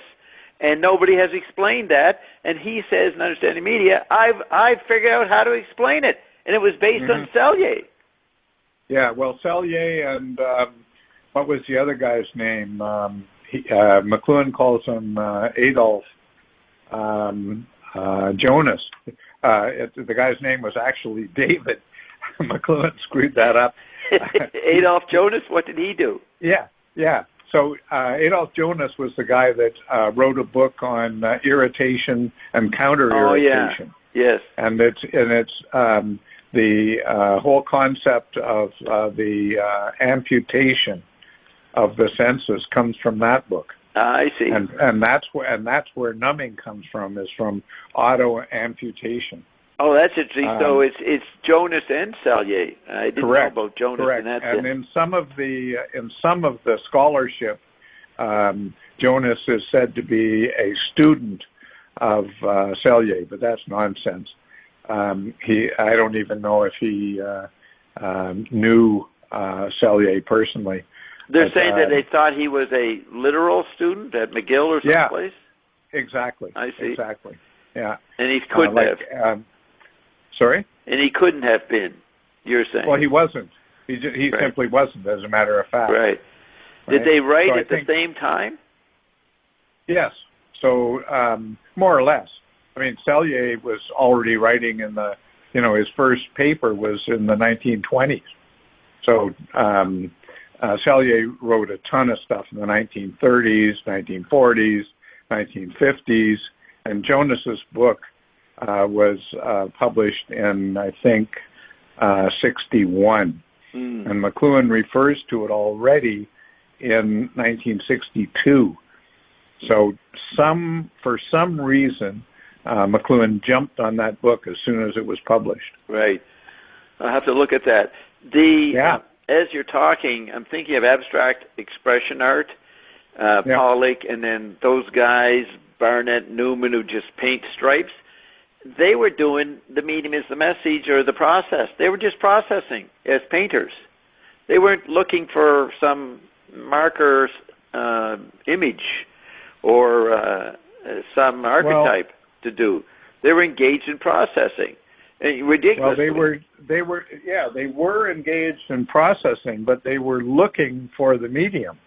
and nobody has explained that. And he says in Understanding Media, I've figured out how to explain it, and it was based on Selye. Yeah, well, Selye and what was the other guy's name? McLuhan calls him Adolf Jonas. The guy's name was actually David. McLuhan screwed that up. Adolf Jonas, what did he do? Yeah. So Adolf Jonas was the guy that wrote a book on irritation and counter-irritation. Oh, yeah. Yes. And it's the whole concept of the amputation of the senses comes from that book. I see. And that's where numbing comes from, is from auto amputation. Oh, that's interesting. So it's Jonas and Selye. I didn't know about Jonas. Correct. And in some of the scholarship, Jonas is said to be a student of Selye, but that's nonsense. I don't even know if he knew Selye personally. They're saying that they thought he was a literal student at McGill or someplace? Yeah, exactly. I see. Exactly, yeah. And he couldn't have. Sorry? And he couldn't have been, you're saying. Well, he wasn't. He simply wasn't, as a matter of fact. Right. Did they write at the same time? Yes. So, more or less. I mean, Selye was already writing in the, his first paper was in the 1920s. So, Selye wrote a ton of stuff in the 1930s, 1940s, 1950s, and Jonas's book was published in, I think, 61. And McLuhan refers to it already in 1962. So for some reason, McLuhan jumped on that book as soon as it was published. Right. I'll have to look at that. As you're talking, I'm thinking of abstract expression art, Pollock, and then those guys, Barnett, Newman, who just paint stripes. They were doing the medium is the message or the process. They were just processing as painters. They weren't looking for some marker image or some archetype to do. They were engaged in processing. Ridiculously. Well, they were engaged in processing, but they were looking for the medium.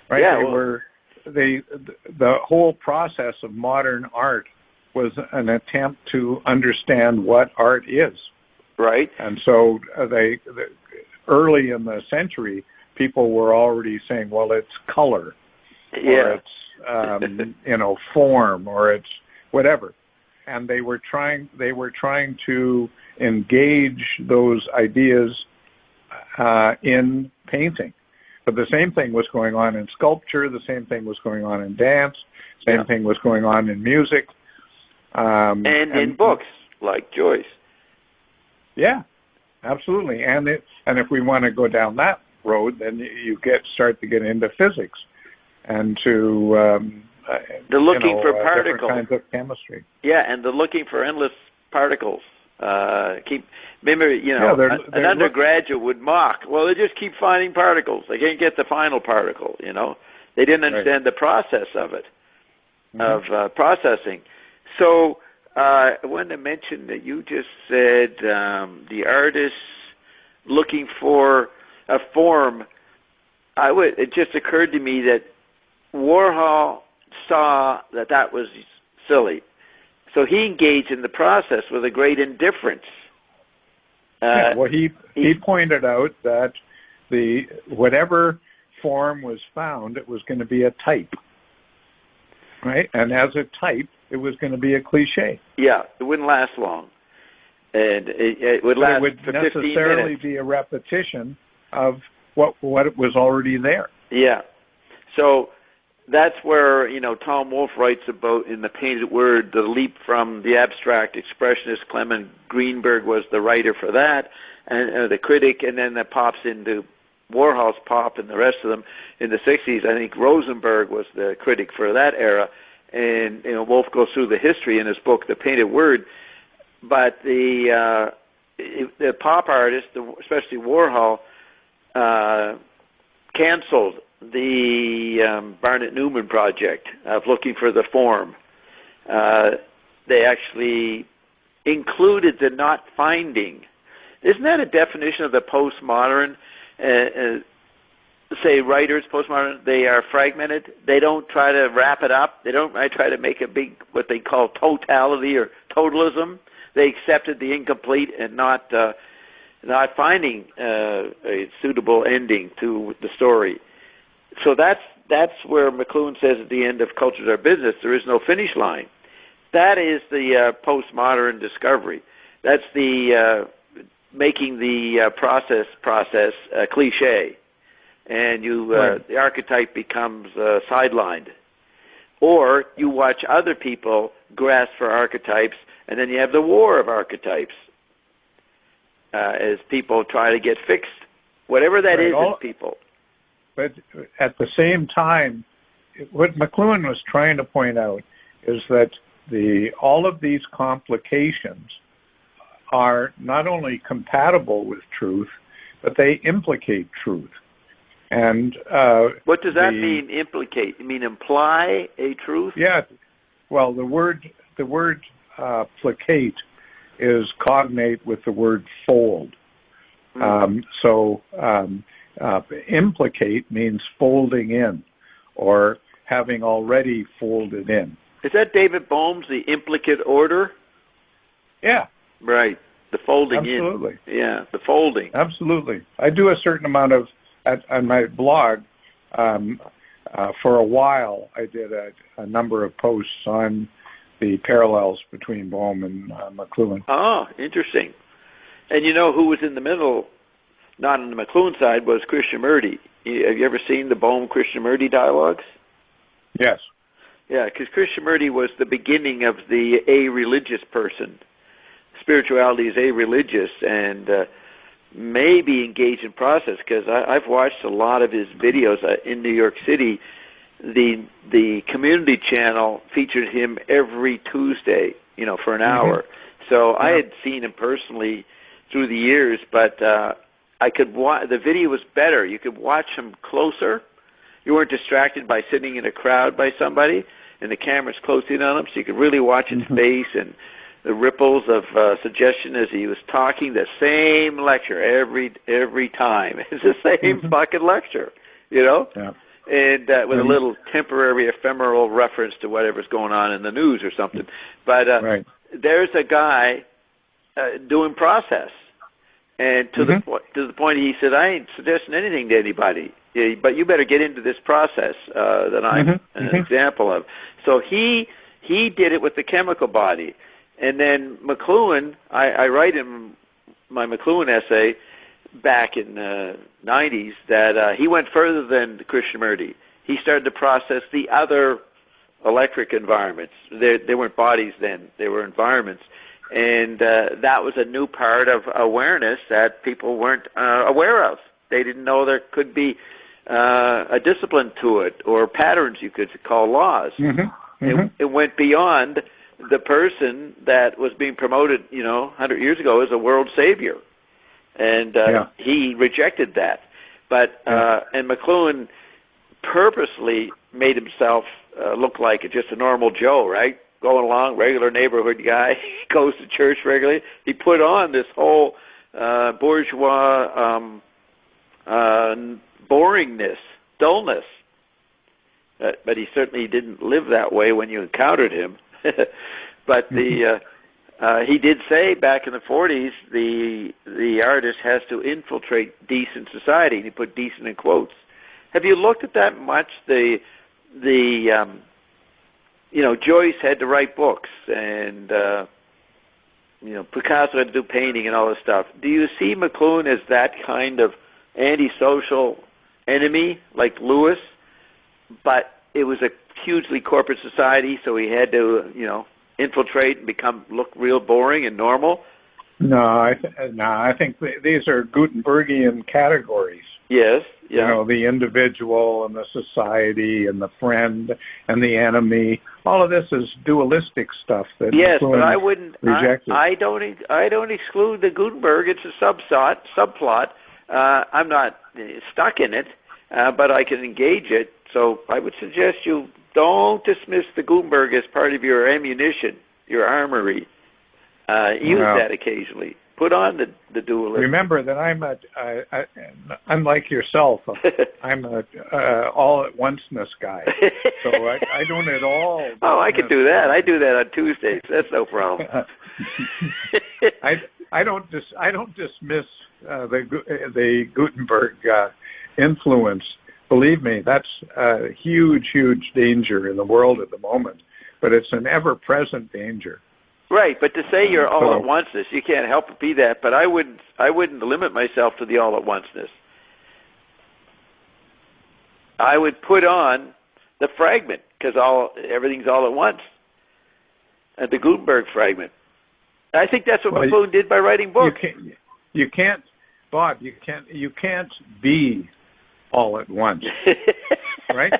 Right? Yeah, the whole process of modern art was an attempt to understand what art is. Right. And so early in the century, people were already saying, well, it's color, or it's form, or it's whatever. And they were trying to engage those ideas in painting. But the same thing was going on in sculpture, the same thing was going on in dance, same thing was going on in music. And in books like Joyce. Yeah, absolutely. And if we want to go down that road, then you start to get into physics and to the looking for particles, different kinds of chemistry. Yeah, and the looking for endless particles. Remember, an undergraduate would mock. Well, they just keep finding particles. They can't get the final particle. They didn't understand the process of it, of processing. So I wanted to mention that you just said the artist looking for a form. It just occurred to me that Warhol saw that was silly. So he engaged in the process with a great indifference. He pointed out that whatever form was found, it was going to be a type, right? And as a type, it was going to be a cliche. Yeah, it wouldn't last long, and it would last for 15 minutes. It would necessarily be a repetition of what was already there. Yeah, so that's where Tom Wolfe writes about in The Painted Word, the leap from the abstract expressionist. Clement Greenberg was the writer for that, and the critic, and then that pops into Warhol's pop and the rest of them in the 60s. I think Rosenberg was the critic for that era, and Wolfe goes through the history in his book, The Painted Word. But the pop artists, especially Warhol, canceled the Barnett Newman project of looking for the form. They actually included the not finding. Isn't that a definition of the postmodern? Say writers, postmodern, they are fragmented. They don't try to wrap it up. They don't try to make a big, what they call totality or totalism. They accepted the incomplete and not finding a suitable ending to the story. So that's where McLuhan says at the end of Cultures Are Business, there is no finish line. That is the postmodern discovery. That's the making the process cliche, and the archetype becomes sidelined. Or you watch other people grasp for archetypes, and then you have the war of archetypes as people try to get fixed, whatever that is in people. But at the same time, what McLuhan was trying to point out is that all of these complications are not only compatible with truth, but they implicate truth. And what does that mean? Implicate? You mean imply a truth? Yeah. Well, the word placate is cognate with the word fold. Implicate means folding in, or having already folded in. Is that David Bohm's The Implicate Order? Yeah. Right. The folding Absolutely. in. Yeah, the folding. Absolutely. I do a certain amount of, on my blog, for a while I did a number of posts on the parallels between Bohm and McLuhan. Oh, interesting. And you know who was in the middle, not on the McLuhan side, was Krishnamurti. Have you ever seen the Bohm-Krishnamurti dialogues? Yes. Yeah, because Krishnamurti was the beginning of the a-religious person. Spirituality is a-religious, and maybe engaged in process, because I've watched a lot of his videos in New York City. The community channel featured him every Tuesday, for an hour. So I had seen him personally through the years, but I could the video was better. You could watch him closer. You weren't distracted by sitting in a crowd by somebody, and the camera's close in on him, so you could really watch his face and the ripples of suggestion as he was talking. The same lecture every time. It's the same fucking lecture, Yeah. And with a little temporary, ephemeral reference to whatever's going on in the news or something. But there's a guy doing process, and to the point he said, I ain't suggesting anything to anybody, but you better get into this process that I'm an example of. So he did it with the chemical body. And then McLuhan, I write in my McLuhan essay back in the 90s that he went further than Krishnamurti. He started to process the other electric environments. They weren't bodies then, they were environments. And that was a new part of awareness that people weren't aware of. They didn't know there could be a discipline to it, or patterns you could call laws. It went beyond the person that was being promoted, 100 years ago as a world savior. And he rejected that. But and McLuhan purposely made himself look like just a normal Joe, right? Going along, regular neighborhood guy, goes to church regularly. He put on this whole bourgeois boringness, dullness. But he certainly didn't live that way when you encountered him. But he did say back in the 40s, the artist has to infiltrate decent society, and he put decent in quotes. Have you looked at that much? Joyce had to write books, and Picasso had to do painting and all this stuff. Do you see McLuhan as that kind of antisocial enemy like Lewis? But it was a hugely corporate society, so he had to, infiltrate and look real boring and normal. No, I think these are Gutenbergian categories. Yes, the individual and the society and the friend and the enemy. All of this is dualistic stuff that but I wouldn't. Rejected. I don't exclude the Gutenberg. It's a subplot. I'm not stuck in it, but I can engage it. So I would suggest you don't dismiss the Gutenberg as part of your ammunition, your armory. Use that occasionally. Put on the dualism. Remember that I'm like yourself. I'm a all-at-onceness guy. So I don't at all. Oh, I can do that. I do that on Tuesdays. That's no problem. I don't dismiss the Gutenberg influence. Believe me, that's a huge, huge danger in the world at the moment. But it's an ever-present danger. Right, but to say you're all at onceness, you can't help but be that. But I wouldn't limit myself to the all at onceness. I would put on the fragment, because everything's all at once. The Gutenberg fragment. I think that's what McLuhan did by writing books. You can't, Bob. You can't be all at once, right?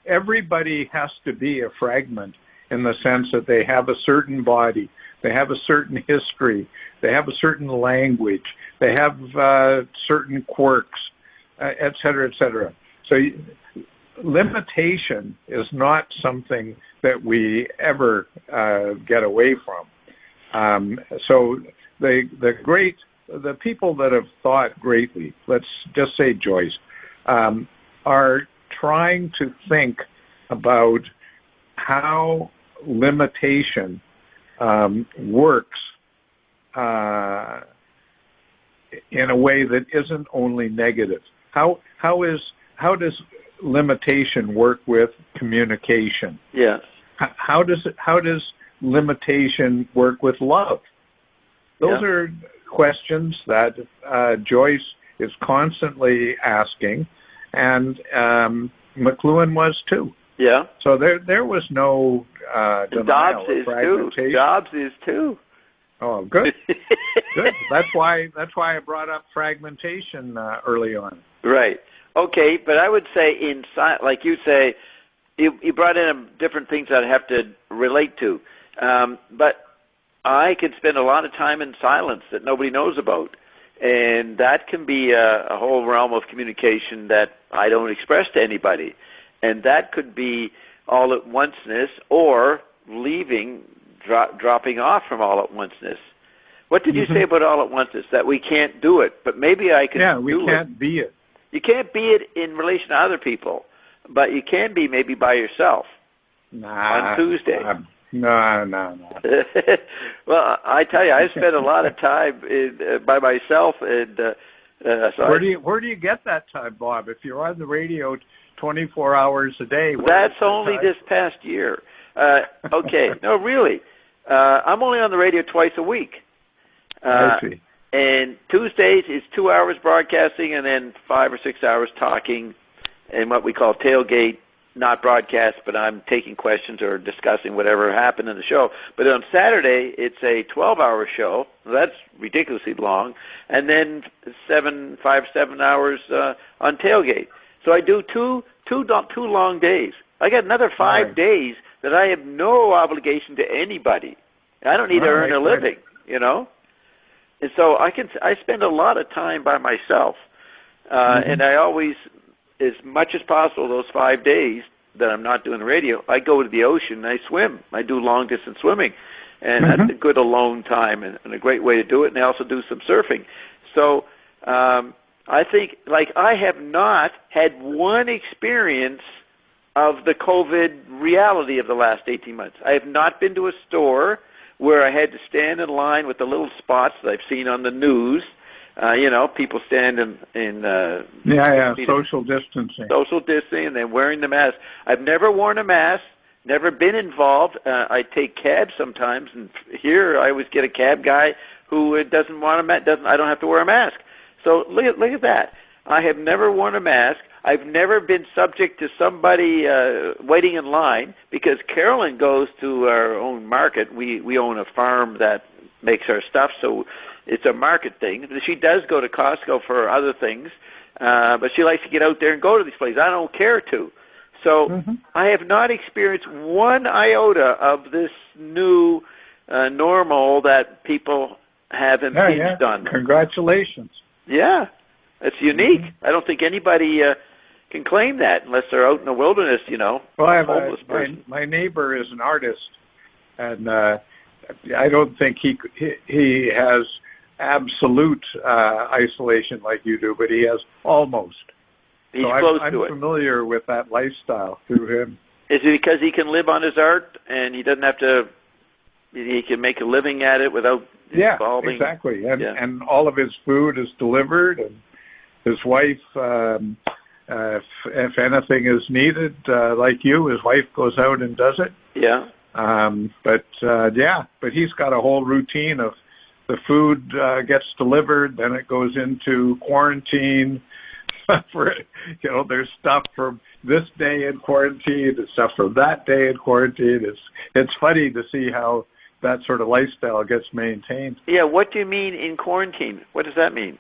Everybody has to be a fragment in the sense that they have a certain body, they have a certain history, they have a certain language, they have certain quirks, et cetera, et cetera. So limitation is not something that we ever get away from. So the people that have thought greatly, let's just say Joyce, are trying to think about how limitation works in a way that isn't only negative. How does limitation work with communication? Yeah. how does limitation work with love? Those are questions that Joyce is constantly asking, and McLuhan was too. Yeah. So there was no denial or fragmentation. Dobbs is too. Oh, good. Good. That's why I brought up fragmentation early on. Right. Okay, but I would say like you say, you brought in different things that I have to relate to. But I can spend a lot of time in silence that nobody knows about. And that can be a whole realm of communication that I don't express to anybody. And that could be all at onceness or leaving, dropping off from all at onceness. What did you say about all at onceness? That we can't do it, but maybe I can do it. Yeah, we can't be it. You can't be it in relation to other people, but you can be maybe by yourself on Tuesday. No. Well, I tell you, I spent a lot of time by myself, and so where do you get that time, Bob? If you're on the radio 24 hours a day, that's only this past year. Okay, no, really, I'm only on the radio twice a week. I see. And Tuesdays is 2 hours broadcasting, and then 5 or 6 hours talking, and what we call tailgate. Not broadcast, but I'm taking questions or discussing whatever happened in the show. But on Saturday, it's a 12-hour show. That's ridiculously long. And then 7 hours on tailgate. So I do two long days. I got another 5 days that I have no obligation to anybody. I don't need to earn a living, you know. And so I spend a lot of time by myself, and I always, as much as possible, those 5 days that I'm not doing the radio, I go to the ocean and I swim. I do long-distance swimming, and that's a good alone time and a great way to do it, and I also do some surfing. So I think, like, I have not had one experience of the COVID reality of the last 18 months. I have not been to a store where I had to stand in line with the little spots that I've seen on the news. You know, people stand in social distancing. Social distancing, and they're wearing the mask. I've never worn a mask, never been involved. I take cabs sometimes, and here I always get a cab guy who doesn't want a mask. I don't have to wear a mask. So look at that. I have never worn a mask. I've never been subject to somebody waiting in line, because Carolyn goes to our own market. We own a farm that makes our stuff, so it's a market thing. She does go to Costco for other things, but she likes to get out there and go to these places. I don't care to. So I have not experienced one iota of this new normal that people have impinged on. Congratulations. Yeah, it's unique. I don't think anybody can claim that unless they're out in the wilderness, you know. Well, my neighbor is an artist, and I don't think he has absolute isolation like you do, but he has almost. He's close to it. I'm familiar with that lifestyle through him. Is it because he can live on his art and he doesn't have to? He can make a living at it without involving. Exactly. And all of his food is delivered, and his wife, if anything is needed, like you, his wife goes out and does it. Yeah. But he's got a whole routine of the food gets delivered, then it goes into quarantine. There's stuff from this day in quarantine, and stuff from that day in quarantine. It's funny to see how that sort of lifestyle gets maintained. Yeah, what do you mean in quarantine? What does that mean?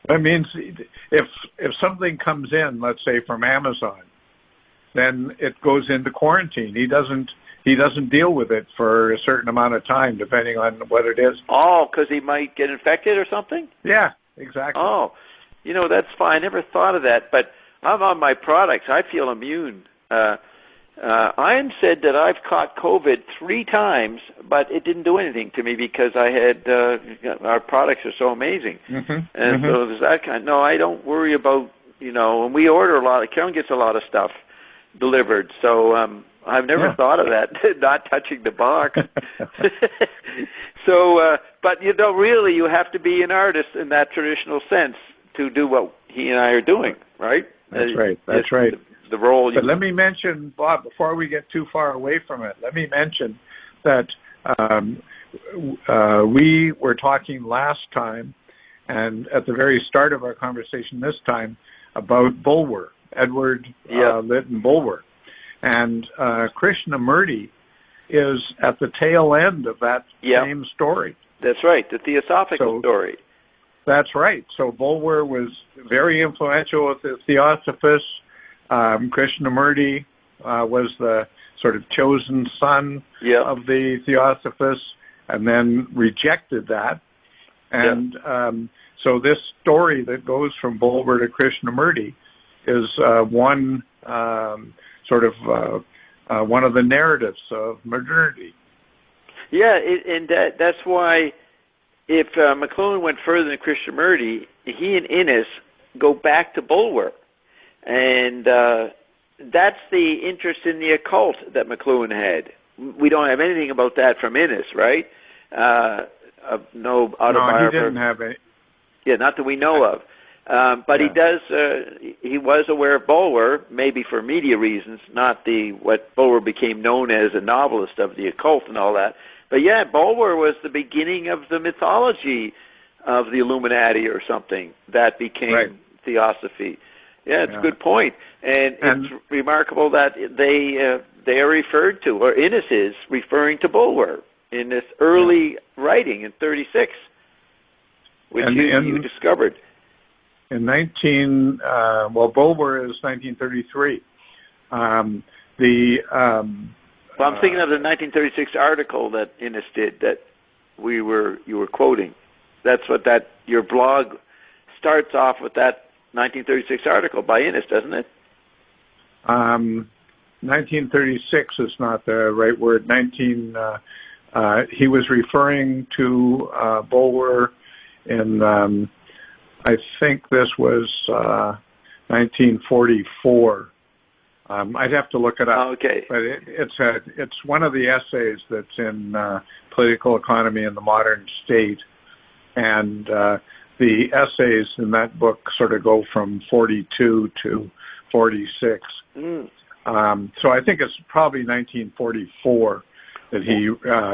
That means if something comes in, let's say from Amazon, then it goes into quarantine. He doesn't deal with it for a certain amount of time, depending on what it is. Oh, because he might get infected or something? Yeah, exactly. Oh, that's fine. I never thought of that, but I'm on my products. I feel immune. Ian said that I've caught COVID 3 times, but it didn't do anything to me because I had our products are so amazing. So there's that kind. No, I don't worry about, and we order a lot. Karen gets a lot of stuff delivered, so I've never thought of that, not touching the box. So, but really, you have to be an artist in that traditional sense to do what he and I are doing, right? That's right. the role. But let me mention, Bob, before we get too far away from it, let me mention that we were talking last time, and at the very start of our conversation this time, about Bulwer, Edward Lytton Bulwer. And Krishnamurti is at the tail end of that same story. That's right, the Theosophical story. That's right. So Bulwer was very influential with the Theosophists. Krishnamurti was the sort of chosen son of the Theosophists, and then rejected that. And so this story that goes from Bulwer to Krishnamurti is one sort of one of the narratives of modernity. Yeah, and that's why if McLuhan went further than Krishnamurti, he and Innes go back to Bulwer. And that's the interest in the occult that McLuhan had. We don't have anything about that from Innes, right? No autobiography. No, he didn't have it. Yeah, not that we know of. But he does. He was aware of Bulwer, maybe for media reasons, not what Bulwer became known as, a novelist of the occult and all that. But yeah, Bulwer was the beginning of the mythology of the Illuminati or something that became Theosophy. Yeah, it's a good point, and it's remarkable that they are referred to, or Innes is referring to Bulwer in this early writing in 36, which you discovered. In Bulwer is 1933. Well, I'm thinking of the 1936 article that Innes did that you were quoting. That's what your blog starts off with, that 1936 article by Innes, doesn't it? 1936 is not the right word. He was referring to Bulwer in, I think this was 1944. I'd have to look it up. Okay. But it's one of the essays that's in Political Economy in the Modern State, and the essays in that book sort of go from 42 to 46. So I think it's probably 1944 that he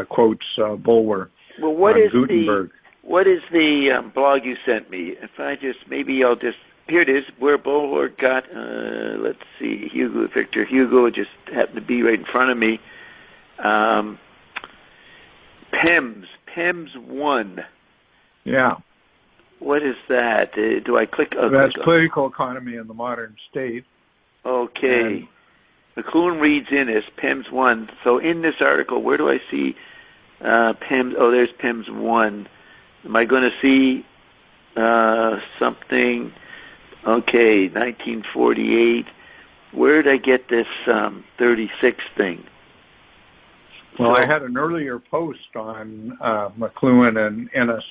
quotes Bulwer. Well, what is Gutenberg. What is the blog you sent me? If here it is, where Bulwer got, let's see, Victor Hugo, just happened to be right in front of me. PEMS 1. Yeah. What is that? Do I click? That's Political Economy in the Modern State. Okay. McLuhan reads Innes, PEMS 1. So in this article, where do I see PEMS? Oh, there's PEMS 1. Am I going to see something? Okay, 1948. Where did I get this 36 thing? Well, I had an earlier post on McLuhan and Innes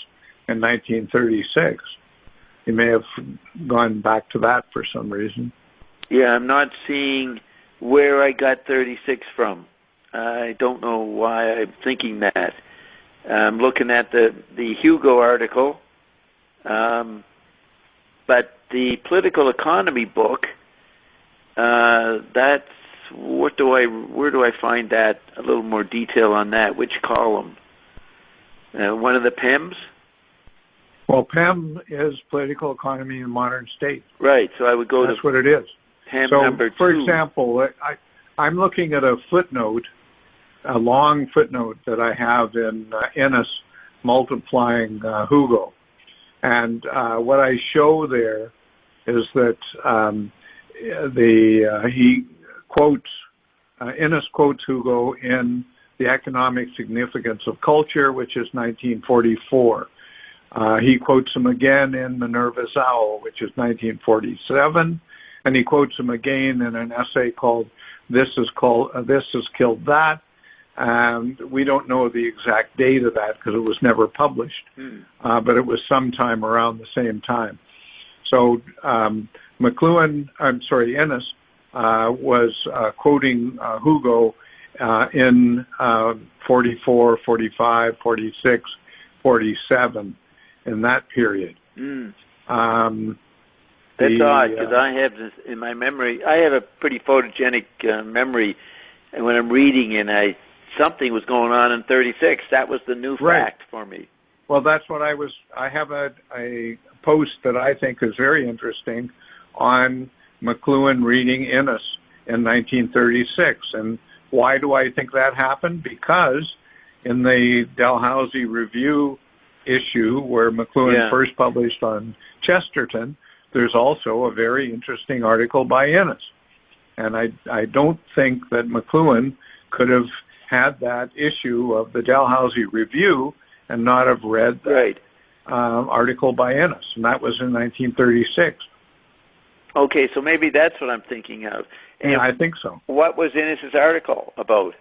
in 1936. You may have gone back to that for some reason. Yeah, I'm not seeing where I got 36 from. I don't know why I'm thinking that. I'm looking at the Hugo article, but the Political Economy book, that's where do I find that, a little more detail on that? Which column? One of the PEMs? Well, PEM is Political Economy in Modern State. Right, so I would go That's what it is. PEM so, number 2. For example, I'm looking at a footnote, a long footnote that I have in Innes multiplying Hugo. And what I show there is that he quotes, Innes quotes Hugo in The Economic Significance of Culture, which is 1944. He quotes him again in The Nervous Owl, which is 1947. And he quotes him again in an essay called This Has Killed That. And we don't know the exact date of that because it was never published, but it was sometime around the same time. So Innes was quoting Hugo in 44, 45, 46, 47, in that period. That's odd, because I have this in my memory. I have a pretty photogenic memory, and when I'm reading and something was going on in 36, that was the new fact for me. Well, that's what I have a post that I think is very interesting on McLuhan reading Innes in 1936. And why do I think that happened? Because in the Dalhousie Review issue, where McLuhan first published on Chesterton, there's also a very interesting article by Innes. And I don't think that McLuhan could have had that issue of the Dalhousie Review and not have read that article by Innes, and that was in 1936. Okay, so maybe that's what I'm thinking of. And yeah, I think so. What was Innes's article about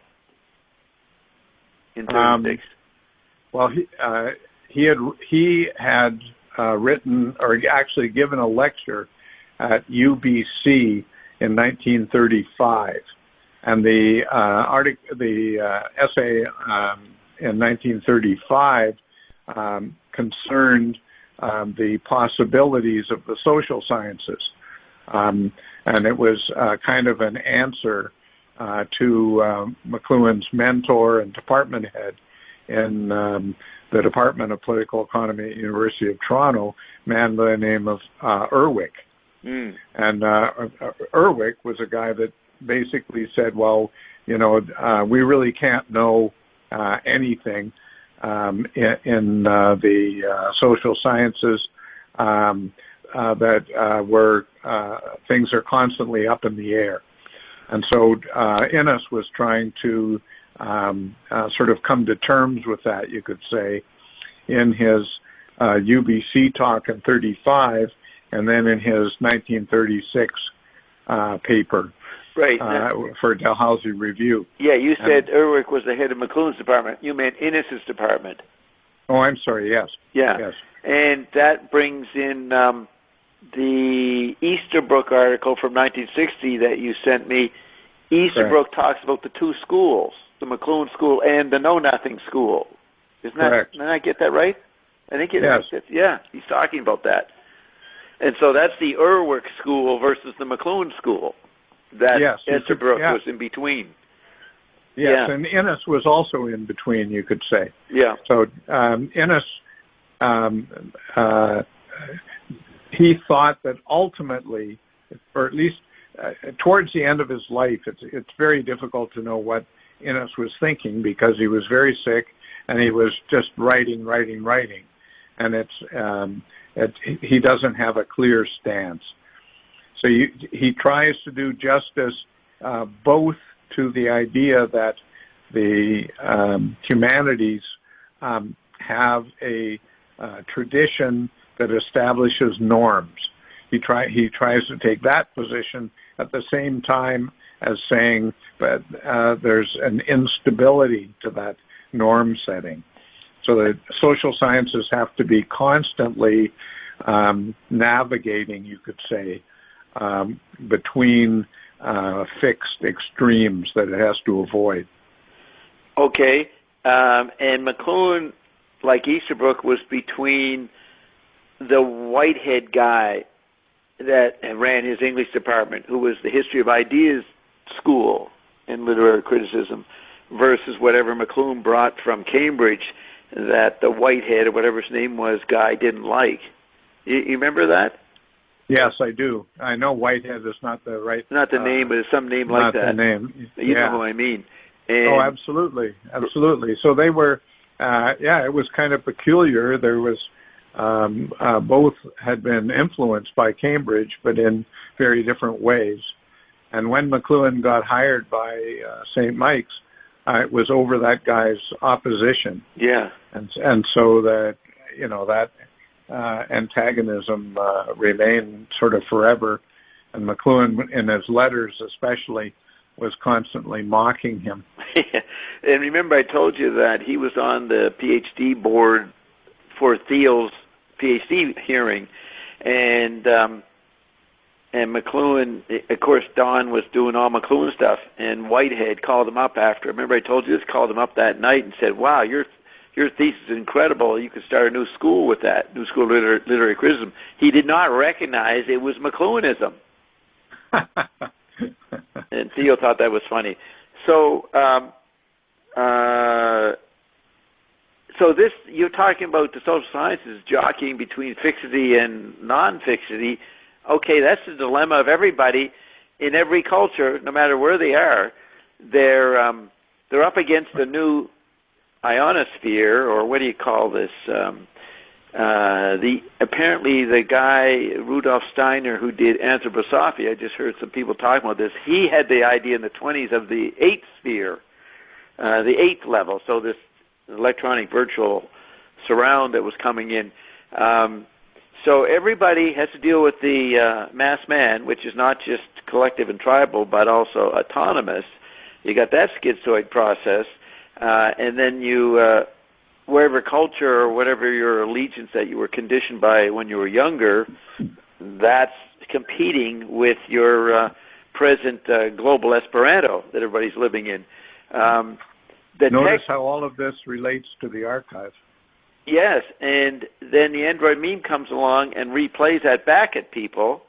in 36? Well, he had written, or actually given a lecture at UBC in 1935, and the essay in 1935 concerned the possibilities of the social sciences, and it was kind of an answer to McLuhan's mentor and department head in the Department of Political Economy at the University of Toronto, a man by the name of Urwick. And Urwick was a guy that basically said, well, we really can't know anything in the social sciences, that where things are constantly up in the air. And so Innes was trying to sort of come to terms with that, you could say, in his UBC talk in 35, and then in his 1936 paper for Dalhousie Review. Yeah, you said Urwick was the head of McLuhan's department. You meant Innes's department. Oh, I'm sorry, yes. Yeah. Yes. And that brings in the Easterbrook article from 1960 that you sent me. Easterbrook talks about the two schools, the McLuhan school and the Know-Nothing school. Isn't that correct? Did I get that right? I think it is. Yeah, he's talking about that. And so that's the Urwick school versus the McLuhan school that Easterbrook was in between. Yes, and Innes was also in between, you could say. Yeah. So Innes, he thought that ultimately, or at least towards the end of his life, it's very difficult to know what Innes was thinking, because he was very sick and he was just writing, and he doesn't have a clear stance. So he tries to do justice both to the idea that the humanities have a tradition that establishes norms. He tries to take that position at the same time as saying that there's an instability to that norm setting. So the social sciences have to be constantly navigating, you could say, between fixed extremes that it has to avoid. Okay. And McLuhan, like Easterbrook, was between the Whitehead guy that ran his English department, who was the History of Ideas school in literary criticism, versus whatever McLuhan brought from Cambridge that the Whitehead, or whatever his name was, guy didn't like. You remember that? Yes, I do. I know Whitehead is not the right... Not the name, but it's some name like that. Not the name. You know who I mean. And absolutely. So they were, it was kind of peculiar. There was, both had been influenced by Cambridge, but in very different ways. And when McLuhan got hired by St. Mike's, it was over that guy's opposition. Yeah. And so that, that antagonism remained sort of forever. And McLuhan, in his letters especially, was constantly mocking him. And remember, I told you that he was on the PhD board for Thiel's PhD hearing, and McLuhan, of course, Don was doing all McLuhan stuff, and Whitehead called him up after. Remember, I told you this, called him up that night and said, "Wow, you're your thesis is incredible. You could start a new school with that, new school of literary criticism. He did not recognize it was McLuhanism. And Theo thought that was funny. So, so this, you're talking about the social sciences jockeying between fixity and non-fixity. Okay, that's the dilemma of everybody in every culture, no matter where they are. They're up against the new ionosphere, or what do you call this? Apparently the guy Rudolf Steiner, who did anthroposophy, I just heard some people talking about this. He had the idea in the 1920s of the eighth sphere, the eighth level. So this electronic virtual surround that was coming in. So everybody has to deal with the mass man, which is not just collective and tribal, but also autonomous. You got that schizoid process, and then you, wherever culture or whatever your allegiance that you were conditioned by when you were younger, that's competing with your present global Esperanto that everybody's living in. Notice how all of this relates to the archive. Yes, and then the Android meme comes along and replays that back at people,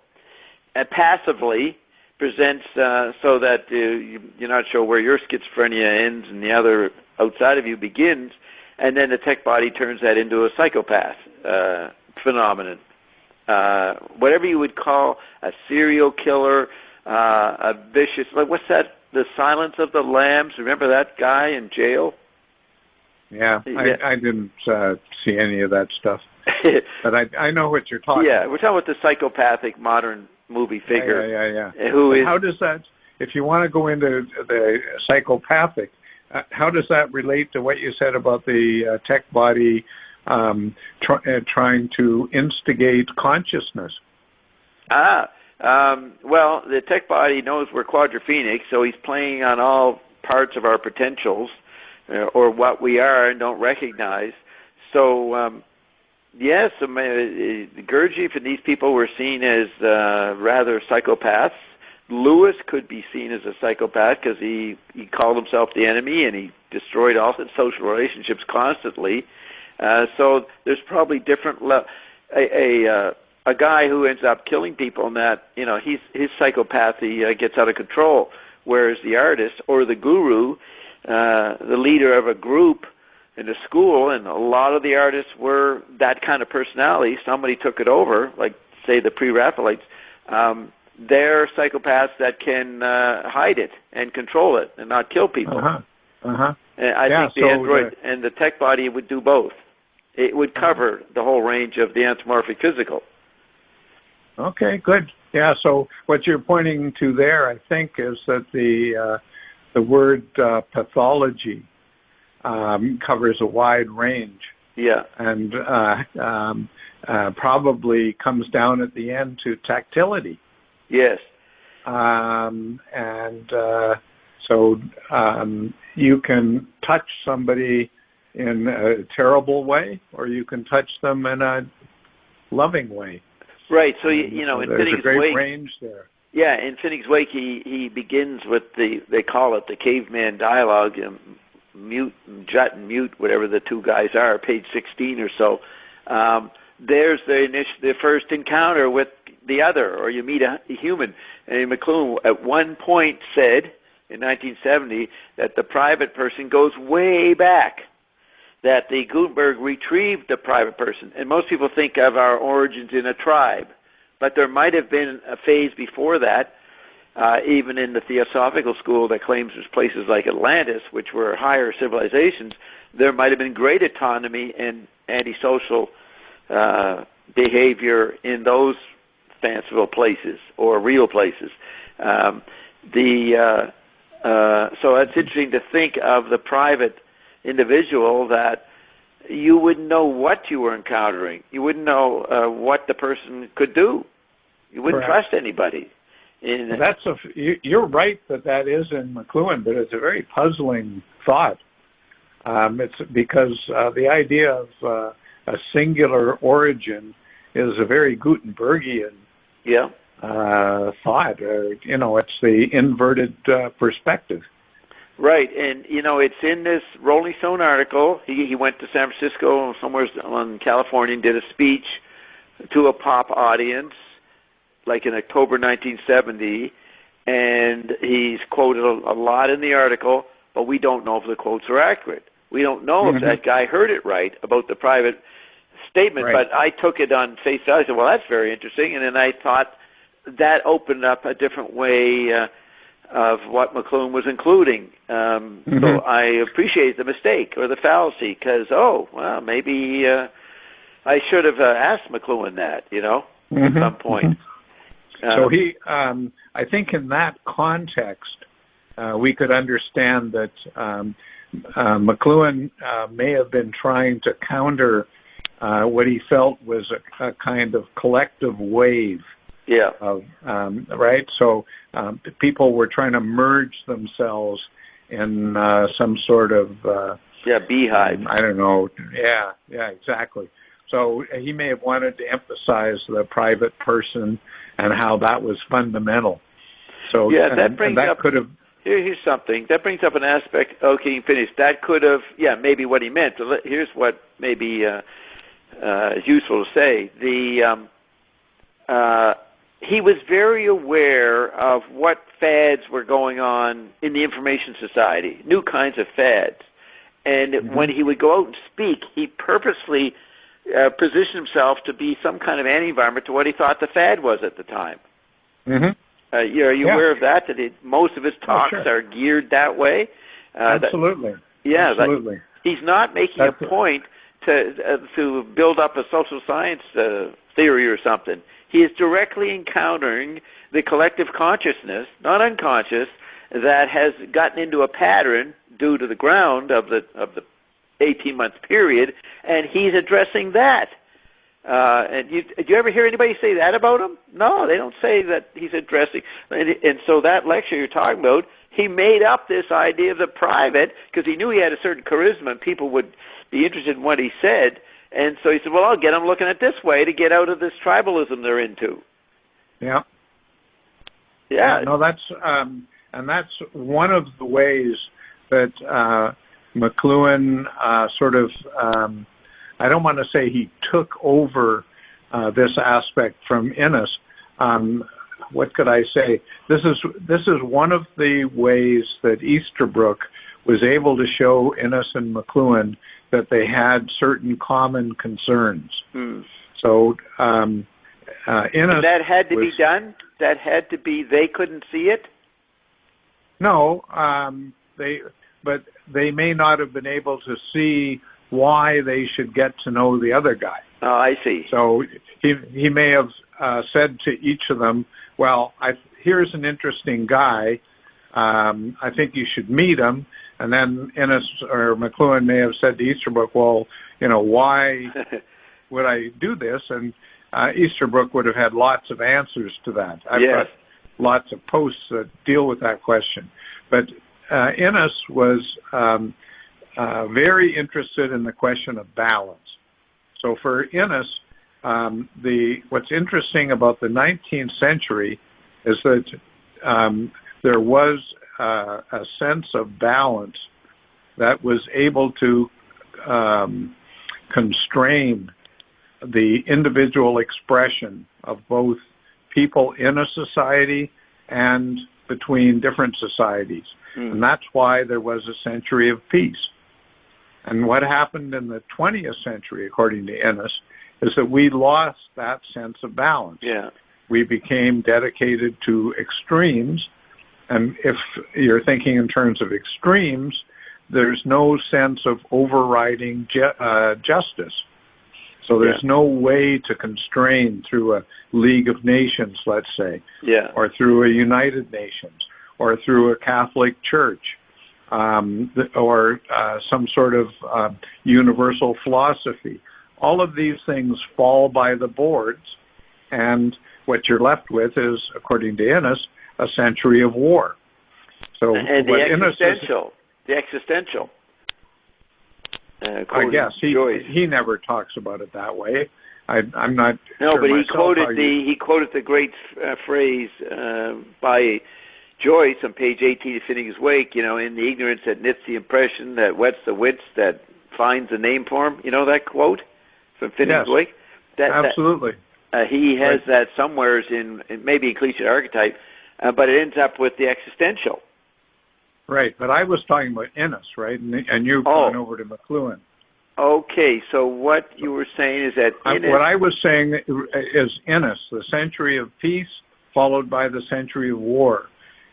and passively presents so that you're not sure where your schizophrenia ends and the other outside of you begins, and then the tech body turns that into a psychopath phenomenon. Whatever you would call a serial killer, a vicious, like what's that, The Silence of the Lambs? Remember that guy in jail? Yeah, I didn't see any of that stuff, but I know what you're talking about. Yeah, we're talking about the psychopathic modern movie figure. Yeah. How does that, if you want to go into the psychopathic, how does that relate to what you said about the tech body trying to instigate consciousness? Well, the tech body knows we're quadrophenic, so he's playing on all parts of our potentials, or what we are and don't recognize. So, yes, Gurdjieff and these people were seen as rather psychopaths. Lewis could be seen as a psychopath because he called himself the enemy and he destroyed all his social relationships constantly. So there's probably different a guy who ends up killing people, and that his psychopathy gets out of control, whereas the artist or the guru, the leader of a group in a school, and a lot of the artists were that kind of personality. Somebody took it over, like say the pre-Raphaelites. They're psychopaths that can hide it and control it and not kill people. And I think the android and the tech body would do both. It would cover the whole range of the anthropomorphic physical. Okay, good. Yeah, so what you're pointing to there, I think, is that the word pathology covers a wide range. Yeah. And probably comes down at the end to tactility. Yes. So you can touch somebody in a terrible way, or you can touch them in a loving way. Right. So in there's a great Wake, range there. Yeah, in Finneg's Wake, he begins with they call it the caveman dialogue, mute, jut, and mute, whatever the two guys are, page 16 or so. There's the first encounter with the other, or you meet a human. And McLuhan at one point said in 1970 that the private person goes way back, that the Gutenberg retrieved the private person. And most people think of our origins in a tribe, but there might have been a phase before that, even in the Theosophical school that claims there's places like Atlantis, which were higher civilizations. There might have been great autonomy and antisocial behavior in those fanciful places or real places. So it's interesting to think of the private individual that you wouldn't know what you were encountering. You wouldn't know what the person could do. You wouldn't trust anybody. You're right that is in McLuhan, but it's a very puzzling thought. It's because the idea of a singular origin is a very Gutenbergian thought. It's the inverted perspective. Right, and it's in this Rolling Stone article. He went to San Francisco, somewhere in California, and did a speech to a pop audience, like in October 1970, and he's quoted a lot in the article, but we don't know if the quotes are accurate. We don't know if that guy heard it right about the private statement, but I took it on face value. I said, well, that's very interesting, and then I thought that opened up a different way of what McLuhan was including. So I appreciate the mistake or the fallacy because, maybe I should have asked McLuhan that, at some point. So I think in that context, we could understand that McLuhan may have been trying to counter what he felt was a kind of collective wave. Yeah. Right. So people were trying to merge themselves in some sort of beehive. I don't know. Yeah. Exactly. So he may have wanted to emphasize the private person and how that was fundamental. So that brings that up. Could have. Here's something that brings up an aspect. Okay, you finished. That could have. Maybe what he meant. So here's what maybe is useful to say. He was very aware of what fads were going on in the information society, new kinds of fads. And when he would go out and speak, he purposely positioned himself to be some kind of anti-environment to what he thought the fad was at the time. Are you aware of that? Most of his talks are geared that way? Absolutely. Absolutely. He's not making a point to build up a social science theory or something. He is directly encountering the collective consciousness, not unconscious, that has gotten into a pattern due to the ground of the 18-month period, and he's addressing that. And do you ever hear anybody say that about him? No, they don't say that he's addressing. And so that lecture you're talking about, he made up this idea of the private because he knew he had a certain charisma and people would be interested in what he said. And so he said, well, I'll get them looking at this way to get out of this tribalism they're into. Yeah. No, that's and that's one of the ways that McLuhan sort of, I don't want to say he took over this aspect from Innes. What could I say? This is one of the ways that Easterbrook was able to show Innes and McLuhan that they had certain common concerns. So Innes, that had to be done. That had to be. They couldn't see it. No, but they may not have been able to see why they should get to know the other guy. Oh, I see. So he may have said to each of them, well, here's an interesting guy. I think you should meet him. And then Innes or McLuhan may have said to Easterbrook, well, why would I do this? And Easterbrook would have had lots of answers to that. I've got lots of posts that deal with that question. But Innes was very interested in the question of balance. So for Innes, what's interesting about the 19th century is that there was a sense of balance that was able to constrain the individual expression of both people in a society and between different societies. And that's why there was a century of peace. And what happened in the 20th century, according to Innes, is that we lost that sense of balance. We became dedicated to extremes. And if you're thinking in terms of extremes, there's no sense of overriding justice. So there's no way to constrain through a League of Nations, let's say, or through a United Nations, or through a Catholic Church, or some sort of universal philosophy. All of these things fall by the boards, and what you're left with is, according to Innes, a century of war. So and the existential. I guess he never talks about it that way. I'm not. No, sure but he quoted the great phrase by Joyce on page 18 of Finnegans Wake, in the ignorance that knits the impression, that wets the wits, that finds a name for him. You know that quote from Finnegans Wake? Absolutely. He has that somewheres in maybe in Cliche Archetype, but it ends up with the existential. Right, but I was talking about Innes, right? And you've gone over to McLuhan. Okay, so what you were saying is that what I was saying is Innes, the century of peace followed by the century of war.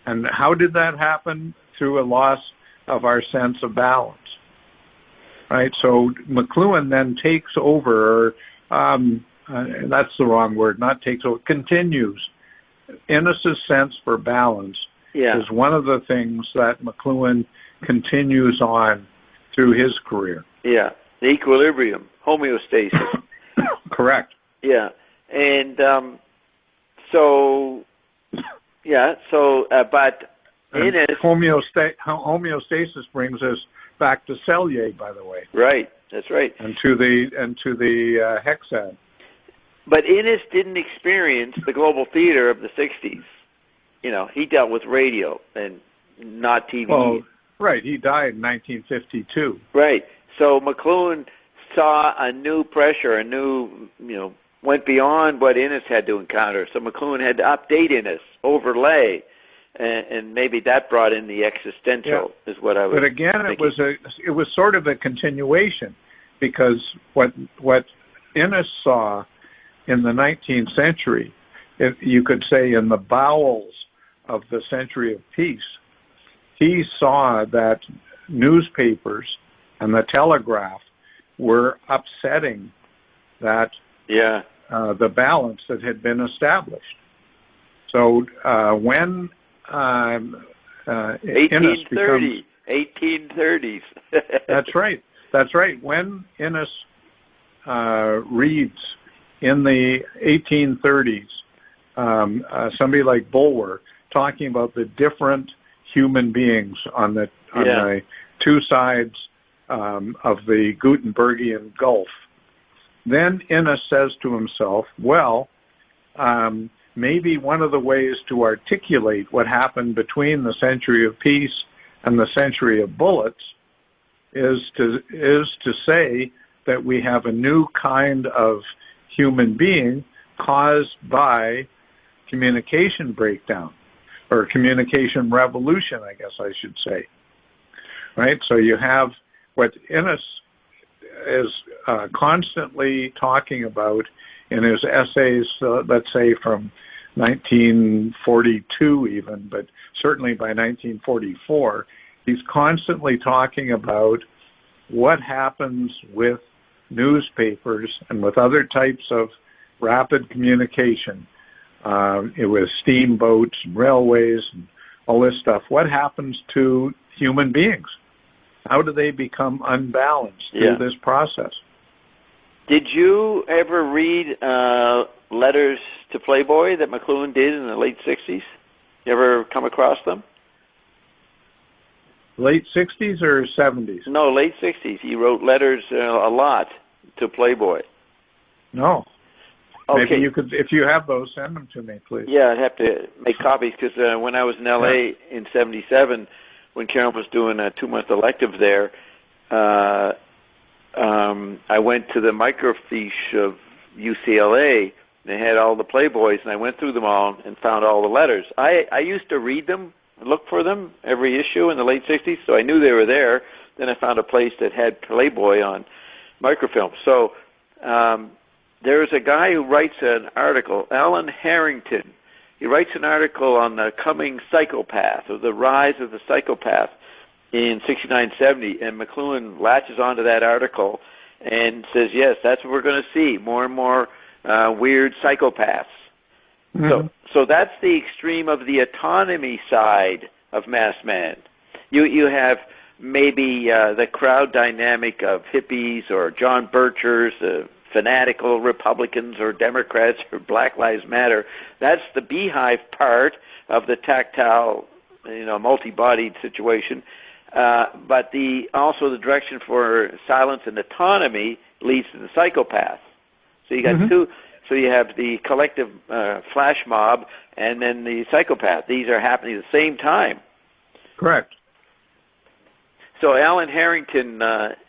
And how did that happen? Through a loss of our sense of balance. Right, so McLuhan then takes over, that's the wrong word, not takes over, continues. Innes's sense for balance is one of the things that McLuhan continues on through his career. Yeah, the equilibrium, homeostasis. Correct. Yeah, and but Innes... Homeostasis brings us back to Cellier, by the way. Right, that's right. And to the hexad. But Innes didn't experience the global theater of the 60s. He dealt with radio and not TV. Well, right, he died in 1952. Right. So McLuhan saw a new pressure, went beyond what Innes had to encounter. So McLuhan had to update Innes, overlay, and maybe that brought in the existential, is what I was But again, thinking. it was sort of a continuation, because what Innes saw in the 19th century, you could say in the bowels of the century of peace, he saw that newspapers and the telegraph were upsetting that the balance that had been established. So when 1830s. That's right. When Innes reads in the 1830s somebody like Bulwer talking about the different human beings on the two sides of the Gutenbergian Gulf, then Innes says to himself, well, maybe one of the ways to articulate what happened between the century of peace and the century of bullets is to say that we have a new kind of human being caused by communication breakdown, or communication revolution, I guess I should say. Right? So you have what Innes is constantly talking about in his essays, let's say from 1942 even, but certainly by 1944, he's constantly talking about what happens with newspapers and with other types of rapid communication, with steamboats and railways and all this stuff. What happens to human beings? How do they become unbalanced through this process? Did you ever read letters to Playboy that McLuhan did in the late 60s? You ever come across them? Late 60s or 70s? No, late 60s. He wrote letters a lot to Playboy. No. Okay. Maybe you could, if you have those, send them to me, please. Yeah, I'd have to make copies, because when I was in L.A. in 77, when Carol was doing a 2-month elective there, I went to the microfiche of UCLA. They had all the Playboys, and I went through them all and found all the letters. I used to read them, look for them every issue in the late 60s, so I knew they were there. Then I found a place that had Playboy on microfilm. So there's a guy who writes an article, Alan Harrington. He writes an article on the coming psychopath, or the rise of the psychopath, in 69-70, and McLuhan latches onto that article and says, yes, that's what we're going to see, more and more weird psychopaths. Mm-hmm. So that's the extreme of the autonomy side of Mass Man. You have maybe the crowd dynamic of hippies or John Birchers, fanatical Republicans or Democrats or Black Lives Matter. That's the beehive part of the tactile, multi-bodied situation. But also the direction for silence and autonomy leads to the psychopath. So you got So you have the collective flash mob and then the psychopath. These are happening at the same time. Correct. So Alan Harrington,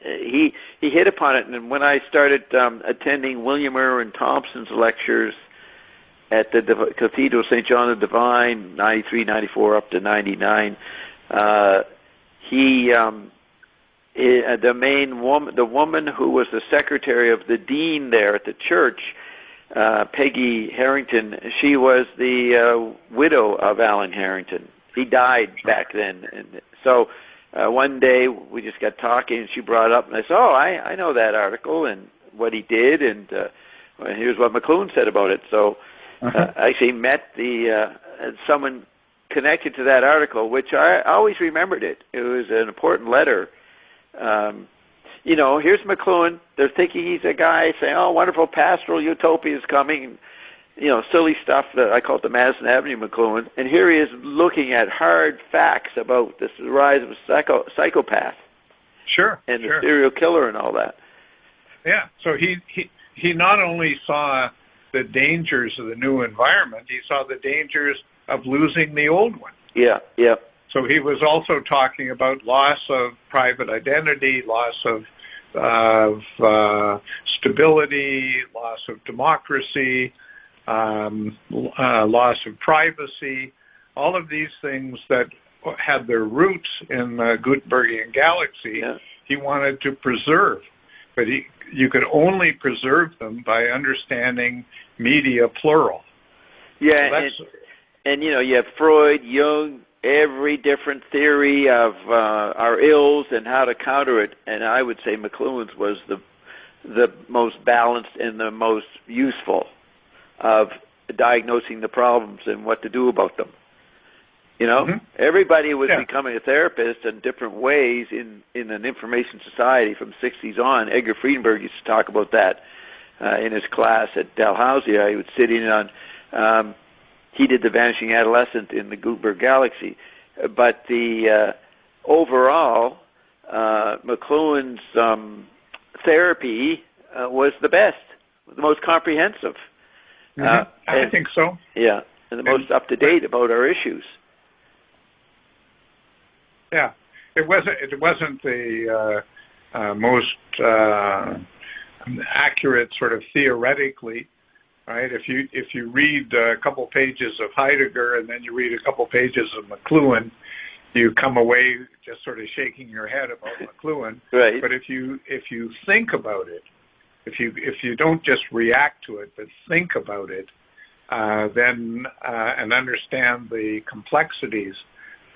he hit upon it, and when I started attending William Irwin Thompson's lectures at the Cathedral St. John the Divine, 93, 94, up to 99, the woman who was the secretary of the dean there at the church, Peggy Harrington, she was the widow of Alan Harrington. He died back then, and so one day we just got talking, and she brought up, and I said, "Oh, I know that article and what he did, and here's what McLuhan said about it." So I actually met someone connected to that article, which I always remembered it. It was an important letter. Here's McLuhan. They're thinking he's a guy saying, "Oh, wonderful pastoral utopia is coming." Silly stuff that I call it the Madison Avenue McLuhan. And here he is looking at hard facts about this rise of a psychopath. Sure. And the serial killer and all that. Yeah. So he not only saw the dangers of the new environment, he saw the dangers of losing the old one. Yeah, yeah. So he was also talking about loss of private identity, loss of stability, loss of democracy, loss of privacy, all of these things that had their roots in the Gutenbergian galaxy, he wanted to preserve. But you could only preserve them by understanding media plural. Yeah, so and you have Freud, Jung, every different theory of our ills and how to counter it, and I would say McLuhan's was the most balanced and the most useful of diagnosing the problems and what to do about them. Everybody was becoming a therapist in different ways in an information society from the 60s on. Edgar Friedenberg used to talk about that in his class at Dalhousie. I would sit in on, he did The Vanishing Adolescent in the Gutenberg Galaxy. But the overall, McLuhan's therapy was the best, the most comprehensive. I think so. Yeah, and the most up-to-date about our issues. Yeah, it wasn't the most accurate sort of theoretically, right? If you read a couple pages of Heidegger and then you read a couple pages of McLuhan, you come away just sort of shaking your head about McLuhan. Right. But if you think about it, if you don't just react to it but think about it, then and understand the complexities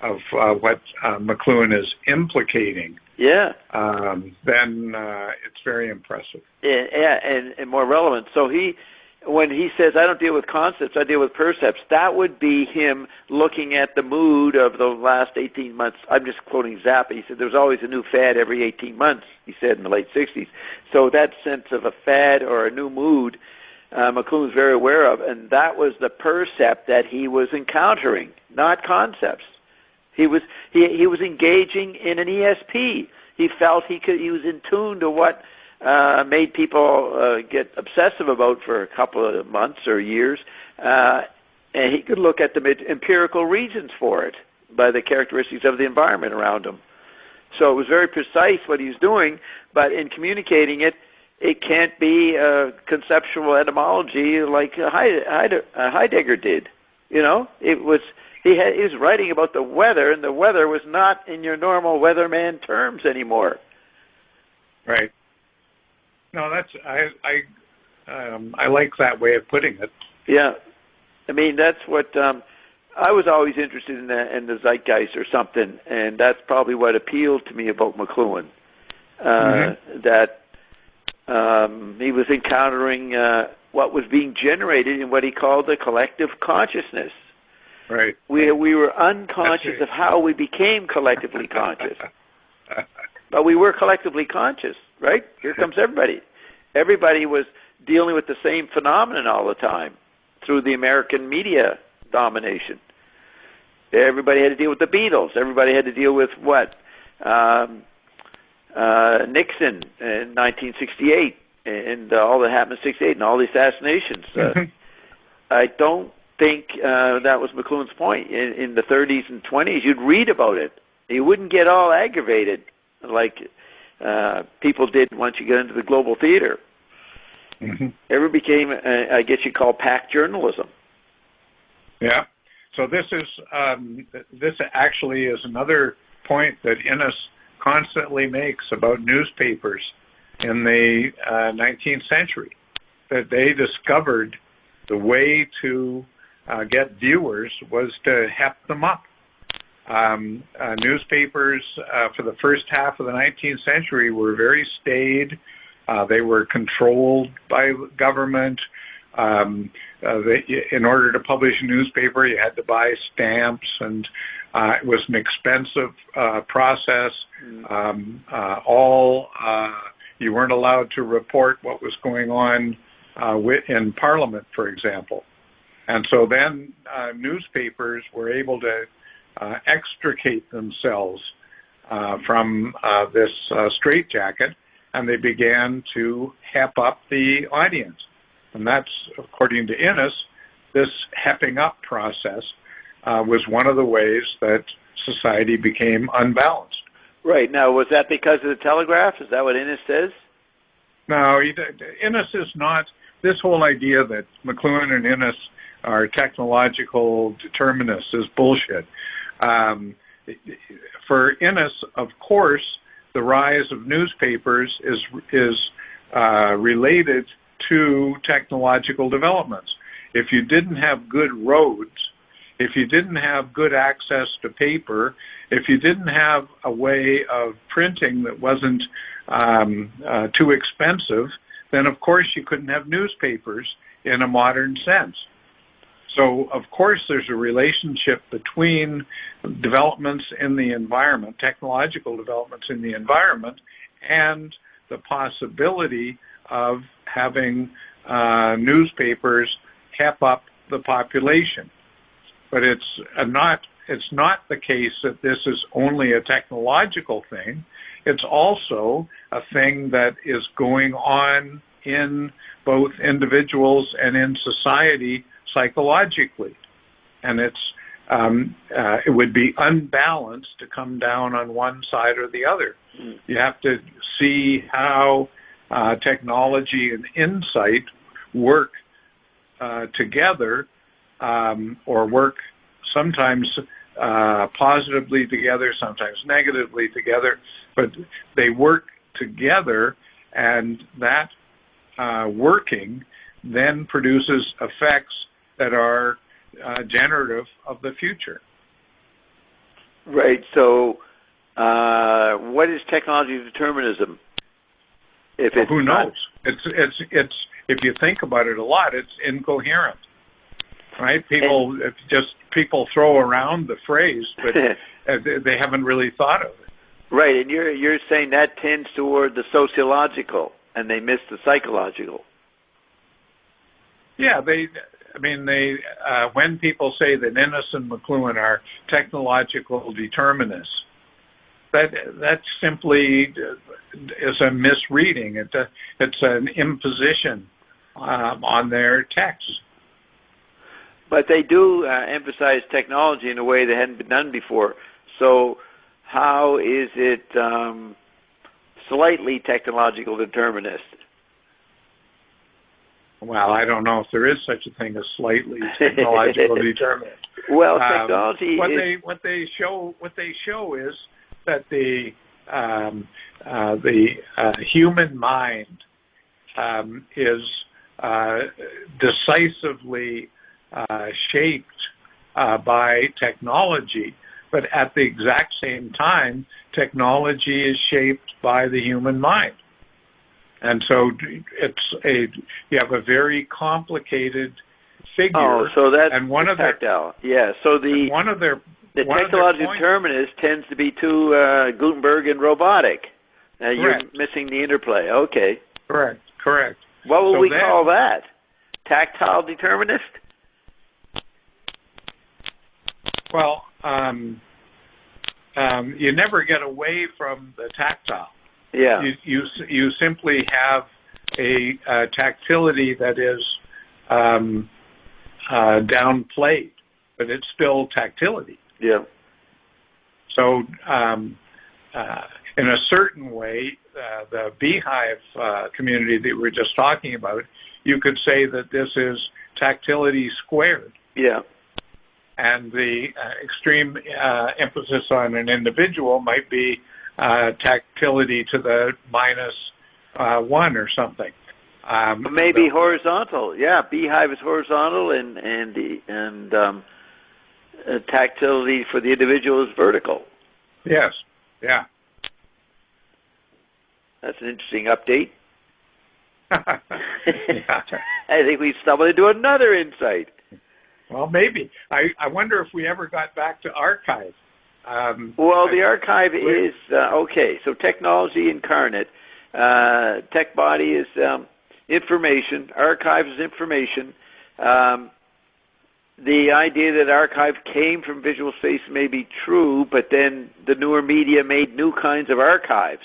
of what McLuhan is implicating, then it's very impressive. Yeah, and more relevant. So when he says, "I don't deal with concepts, I deal with percepts," that would be him looking at the mood of the last 18 months. I'm just quoting Zappa. He said there's always a new fad every 18 months, he said in the late 60s. So that sense of a fad or a new mood, McLuhan was very aware of, and that was the percept that he was encountering, not concepts. He was engaging in an ESP. He felt he was in tune to what made people get obsessive about for a couple of months or years, and he could look at the empirical reasons for it by the characteristics of the environment around him. So it was very precise what he was doing, but in communicating it, it can't be conceptual etymology like Heidegger did. It was he was writing about the weather, and the weather was not in your normal weatherman terms anymore. Right. No, I like that way of putting it. Yeah, I mean that's what I was always interested in the zeitgeist or something, and that's probably what appealed to me about McLuhan. That he was encountering what was being generated in what he called the collective consciousness. Right. We were unconscious of how we became collectively conscious. But we were collectively conscious, right? Here comes everybody. Everybody was dealing with the same phenomenon all the time through the American media domination. Everybody had to deal with the Beatles. Everybody had to deal with what? Nixon in 1968. and all that happened in '68 and all the assassinations. I don't think that was McLuhan's point. In the 30s and 20s, you'd read about it. You wouldn't get all aggravated like people did once you get into the global theater. It became, I guess you call, pack journalism. Yeah. So this actually is another point that Innes constantly makes about newspapers in the 19th century, that they discovered the way to get viewers was to heft them up. Newspapers for the first half of the 19th century were very staid. They were controlled by government. In order to publish a newspaper, you had to buy stamps, and it was an expensive process. You weren't allowed to report what was going on in Parliament, for example. And so then newspapers were able to extricate themselves from this straitjacket, and they began to hep up the audience. And that's, according to Innes, this hepping up process was one of the ways that society became unbalanced. Right. Now, was that because of the telegraph? Is that what Innes says? No, Innes is not. This whole idea that McLuhan and Innes are technological determinists is bullshit. For Innes, of course, the rise of newspapers is related to technological developments. If you didn't have good roads, if you didn't have good access to paper, if you didn't have a way of printing that wasn't too expensive, then of course you couldn't have newspapers in a modern sense. So of course there's a relationship between developments in the environment, technological developments in the environment, and the possibility of having newspapers hep up the population. But it's not the case that this is only a technological thing. It's also a thing that is going on in both individuals and in society psychologically. And it would be unbalanced to come down on one side or the other. You have to see how technology and insight work together, or work sometimes positively together, sometimes negatively together, but they work together, and that working then produces effects that are generative of the future. Right. So what is technology determinism? Well, who knows? It's if you think about it a lot, it's incoherent, right? People throw around the phrase, but they haven't really thought of it. Right, and you're saying that tends toward the sociological, and they miss the psychological. Yeah, when people say that Innes and McLuhan are technological determinists, that simply is a misreading. It's an imposition on their text. But they do emphasize technology in a way that hadn't been done before. So how is it slightly technological determinist? Well, I don't know if there is such a thing as slightly technological determinist. Well, technology what they show is that the human mind is decisively shaped by technology, but at the exact same time, technology is shaped by the human mind. And so you have a very complicated figure. Oh, so that's tactile. Yeah. So the technological determinist tends to be too Gutenberg and robotic. You're missing the interplay. Okay. Correct. What would we call that? Tactile determinist? Well, you never get away from the tactile. Yeah. You simply have a tactility that is downplayed, but it's still tactility. Yeah. So, in a certain way, the beehive community that we were just talking about, you could say that this is tactility squared. Yeah. And the extreme emphasis on an individual might be tactility to the -1 or something. Maybe horizontal. Yeah, beehive is horizontal, and tactility for the individual is vertical. Yes. Yeah. That's an interesting update. Yeah. I think we stumbled into another insight. Well, maybe. I wonder if we ever got back to archive. Well, the archive is, okay, so technology incarnate. Tech body is information. Archive is information. The idea that archive came from visual space may be true, but then the newer media made new kinds of archives.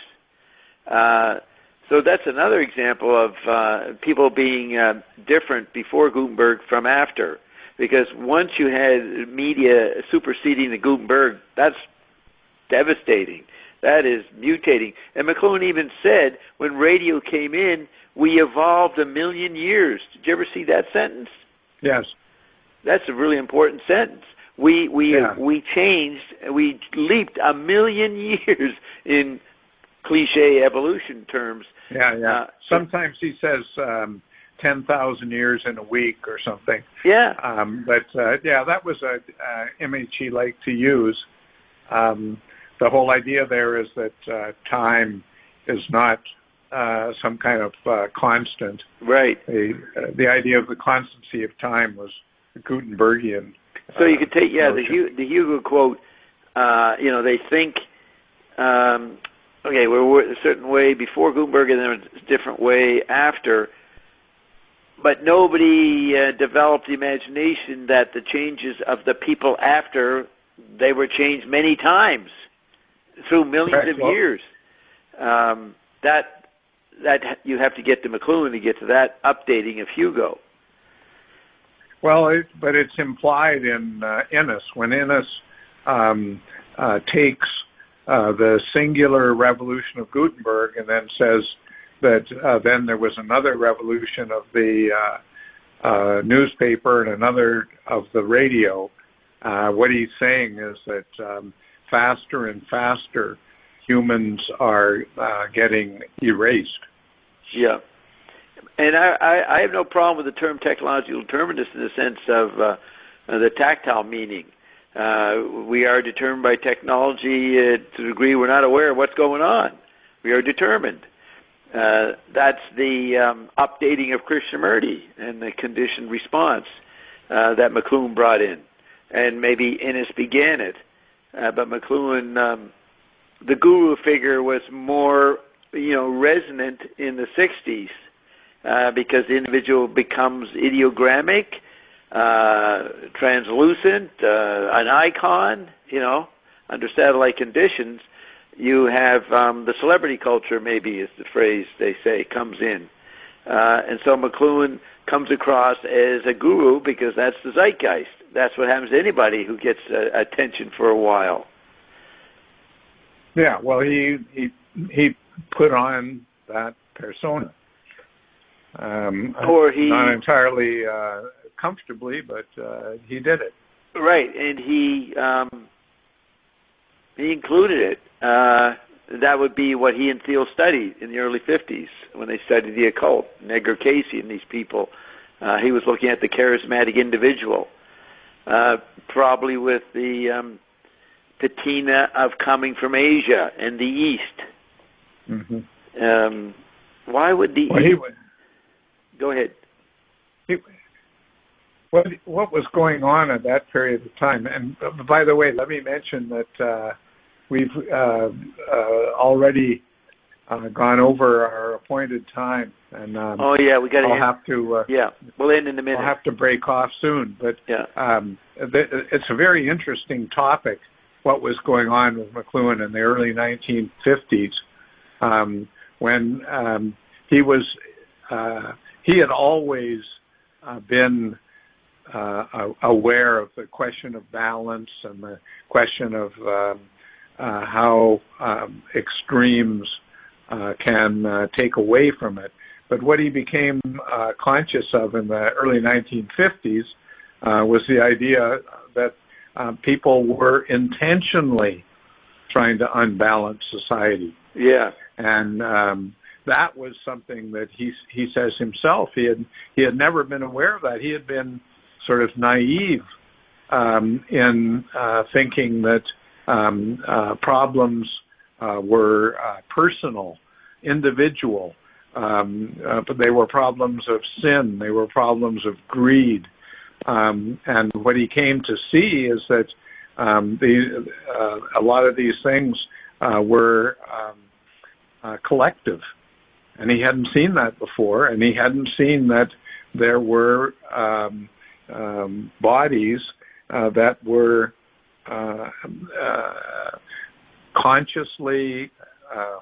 So that's another example of people being different before Gutenberg from after. Because once you had media superseding the Gutenberg, that's devastating. That is mutating. And McLuhan even said, when radio came in, we evolved 1,000,000 years. Did you ever see that sentence? Yes. That's a really important sentence. We changed, we leaped 1,000,000 years in cliche evolution terms. Yeah. Sometimes he says 10,000 years in a week or something. Yeah. That was a image he liked to use. The whole idea there is that time is not some kind of constant. Right. The idea of the constancy of time was Gutenbergian. So you could take the Hugo quote. They think we're a certain way before Gutenberg and then a different way after. But nobody developed the imagination that the changes of the people after, they were changed many times through millions of years. That you have to get to McLuhan to get to that updating of Hugo. Well, but it's implied in Innes. When Innes takes the singular revolution of Gutenberg and then says that then there was another revolution of the newspaper and another of the radio, what he's saying is that faster and faster humans are getting erased. Yeah. And I have no problem with the term technological determinist in the sense of the tactile meaning. We are determined by technology to the degree we're not aware of what's going on. We are determined. That's the updating of Krishnamurti and the conditioned response that McLuhan brought in. And maybe Innes began it. But McLuhan, the guru figure was more, resonant in the 60s because the individual becomes ideogrammic, translucent, an icon, under satellite conditions. You have the celebrity culture, maybe is the phrase they say, comes in. And so McLuhan comes across as a guru because that's the zeitgeist. That's what happens to anybody who gets attention for a while. Yeah, well, he put on that persona. Not entirely comfortably, but he did it. Right, and he included it. That would be what he and Thiel studied in the early 50s when they studied the occult. Edgar Cayce and these people. He was looking at the charismatic individual, probably with the patina of coming from Asia and the East. Mm-hmm. Why would the East... Go ahead. What was going on at that period of time? And by the way, let me mention that we've already gone over our appointed time, and we got to. I'll have to. We'll end in a minute. I'll have to break off soon, but it's a very interesting topic. What was going on with McLuhan in the early 1950s, when he was he had always been aware of the question of balance and the question of how extremes can take away from it. But what he became conscious of in the early 1950s was the idea that people were intentionally trying to unbalance society. Yeah. And that was something that he says himself. He had never been aware of that. He had been sort of naive in thinking that problems were personal, individual, but they were problems of sin. They were problems of greed. And what he came to see is that a lot of these things were collective. And he hadn't seen that before, and he hadn't seen that there were bodies that were consciously,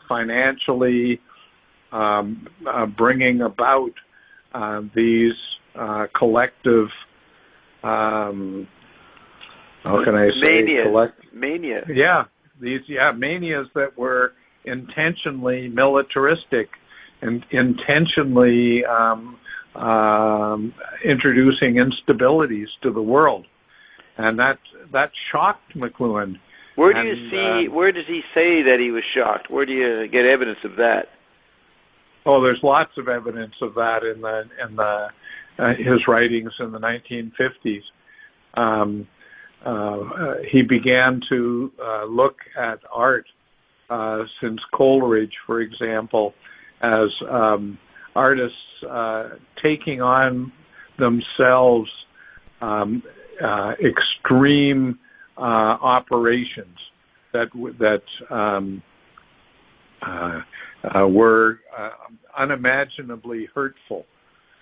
financially bringing about these collective, how can I say? Mania. Yeah, manias that were intentionally militaristic and intentionally introducing instabilities to the world, and that shocked McLuhan. Where does he say that he was shocked? Where do you get evidence of that? Oh, there's lots of evidence of that in his writings in the 1950s. He began to look at art since Coleridge, for example, as artists taking on themselves extreme operations that were unimaginably hurtful.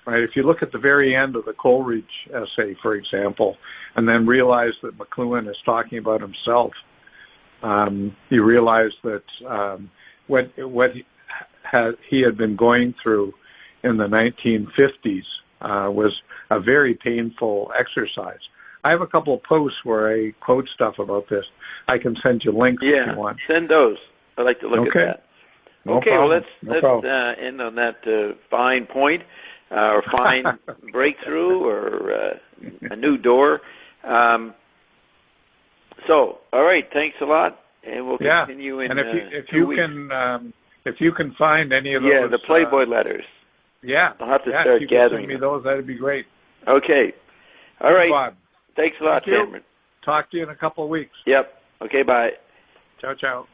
Right? If you look at the very end of the Coleridge essay, for example, and then realize that McLuhan is talking about himself, you realize that what he had been going through in the 1950s was a very painful exercise. I have a couple of posts where I quote stuff about this. I can send you links if you want. Send those. I'd like to look at that. No okay, problem. well, let's end on that fine point, or fine breakthrough, or a new door. So, all right, thanks a lot, and we'll continue in. And if you can find any of those, the Playboy letters. Yeah, I'll have to start if you gathering can send me those. That'd be great. Okay, all right. Bob. Thanks a lot, Cameron. Talk to you in a couple of weeks. Yep. Okay. Bye. Ciao, ciao.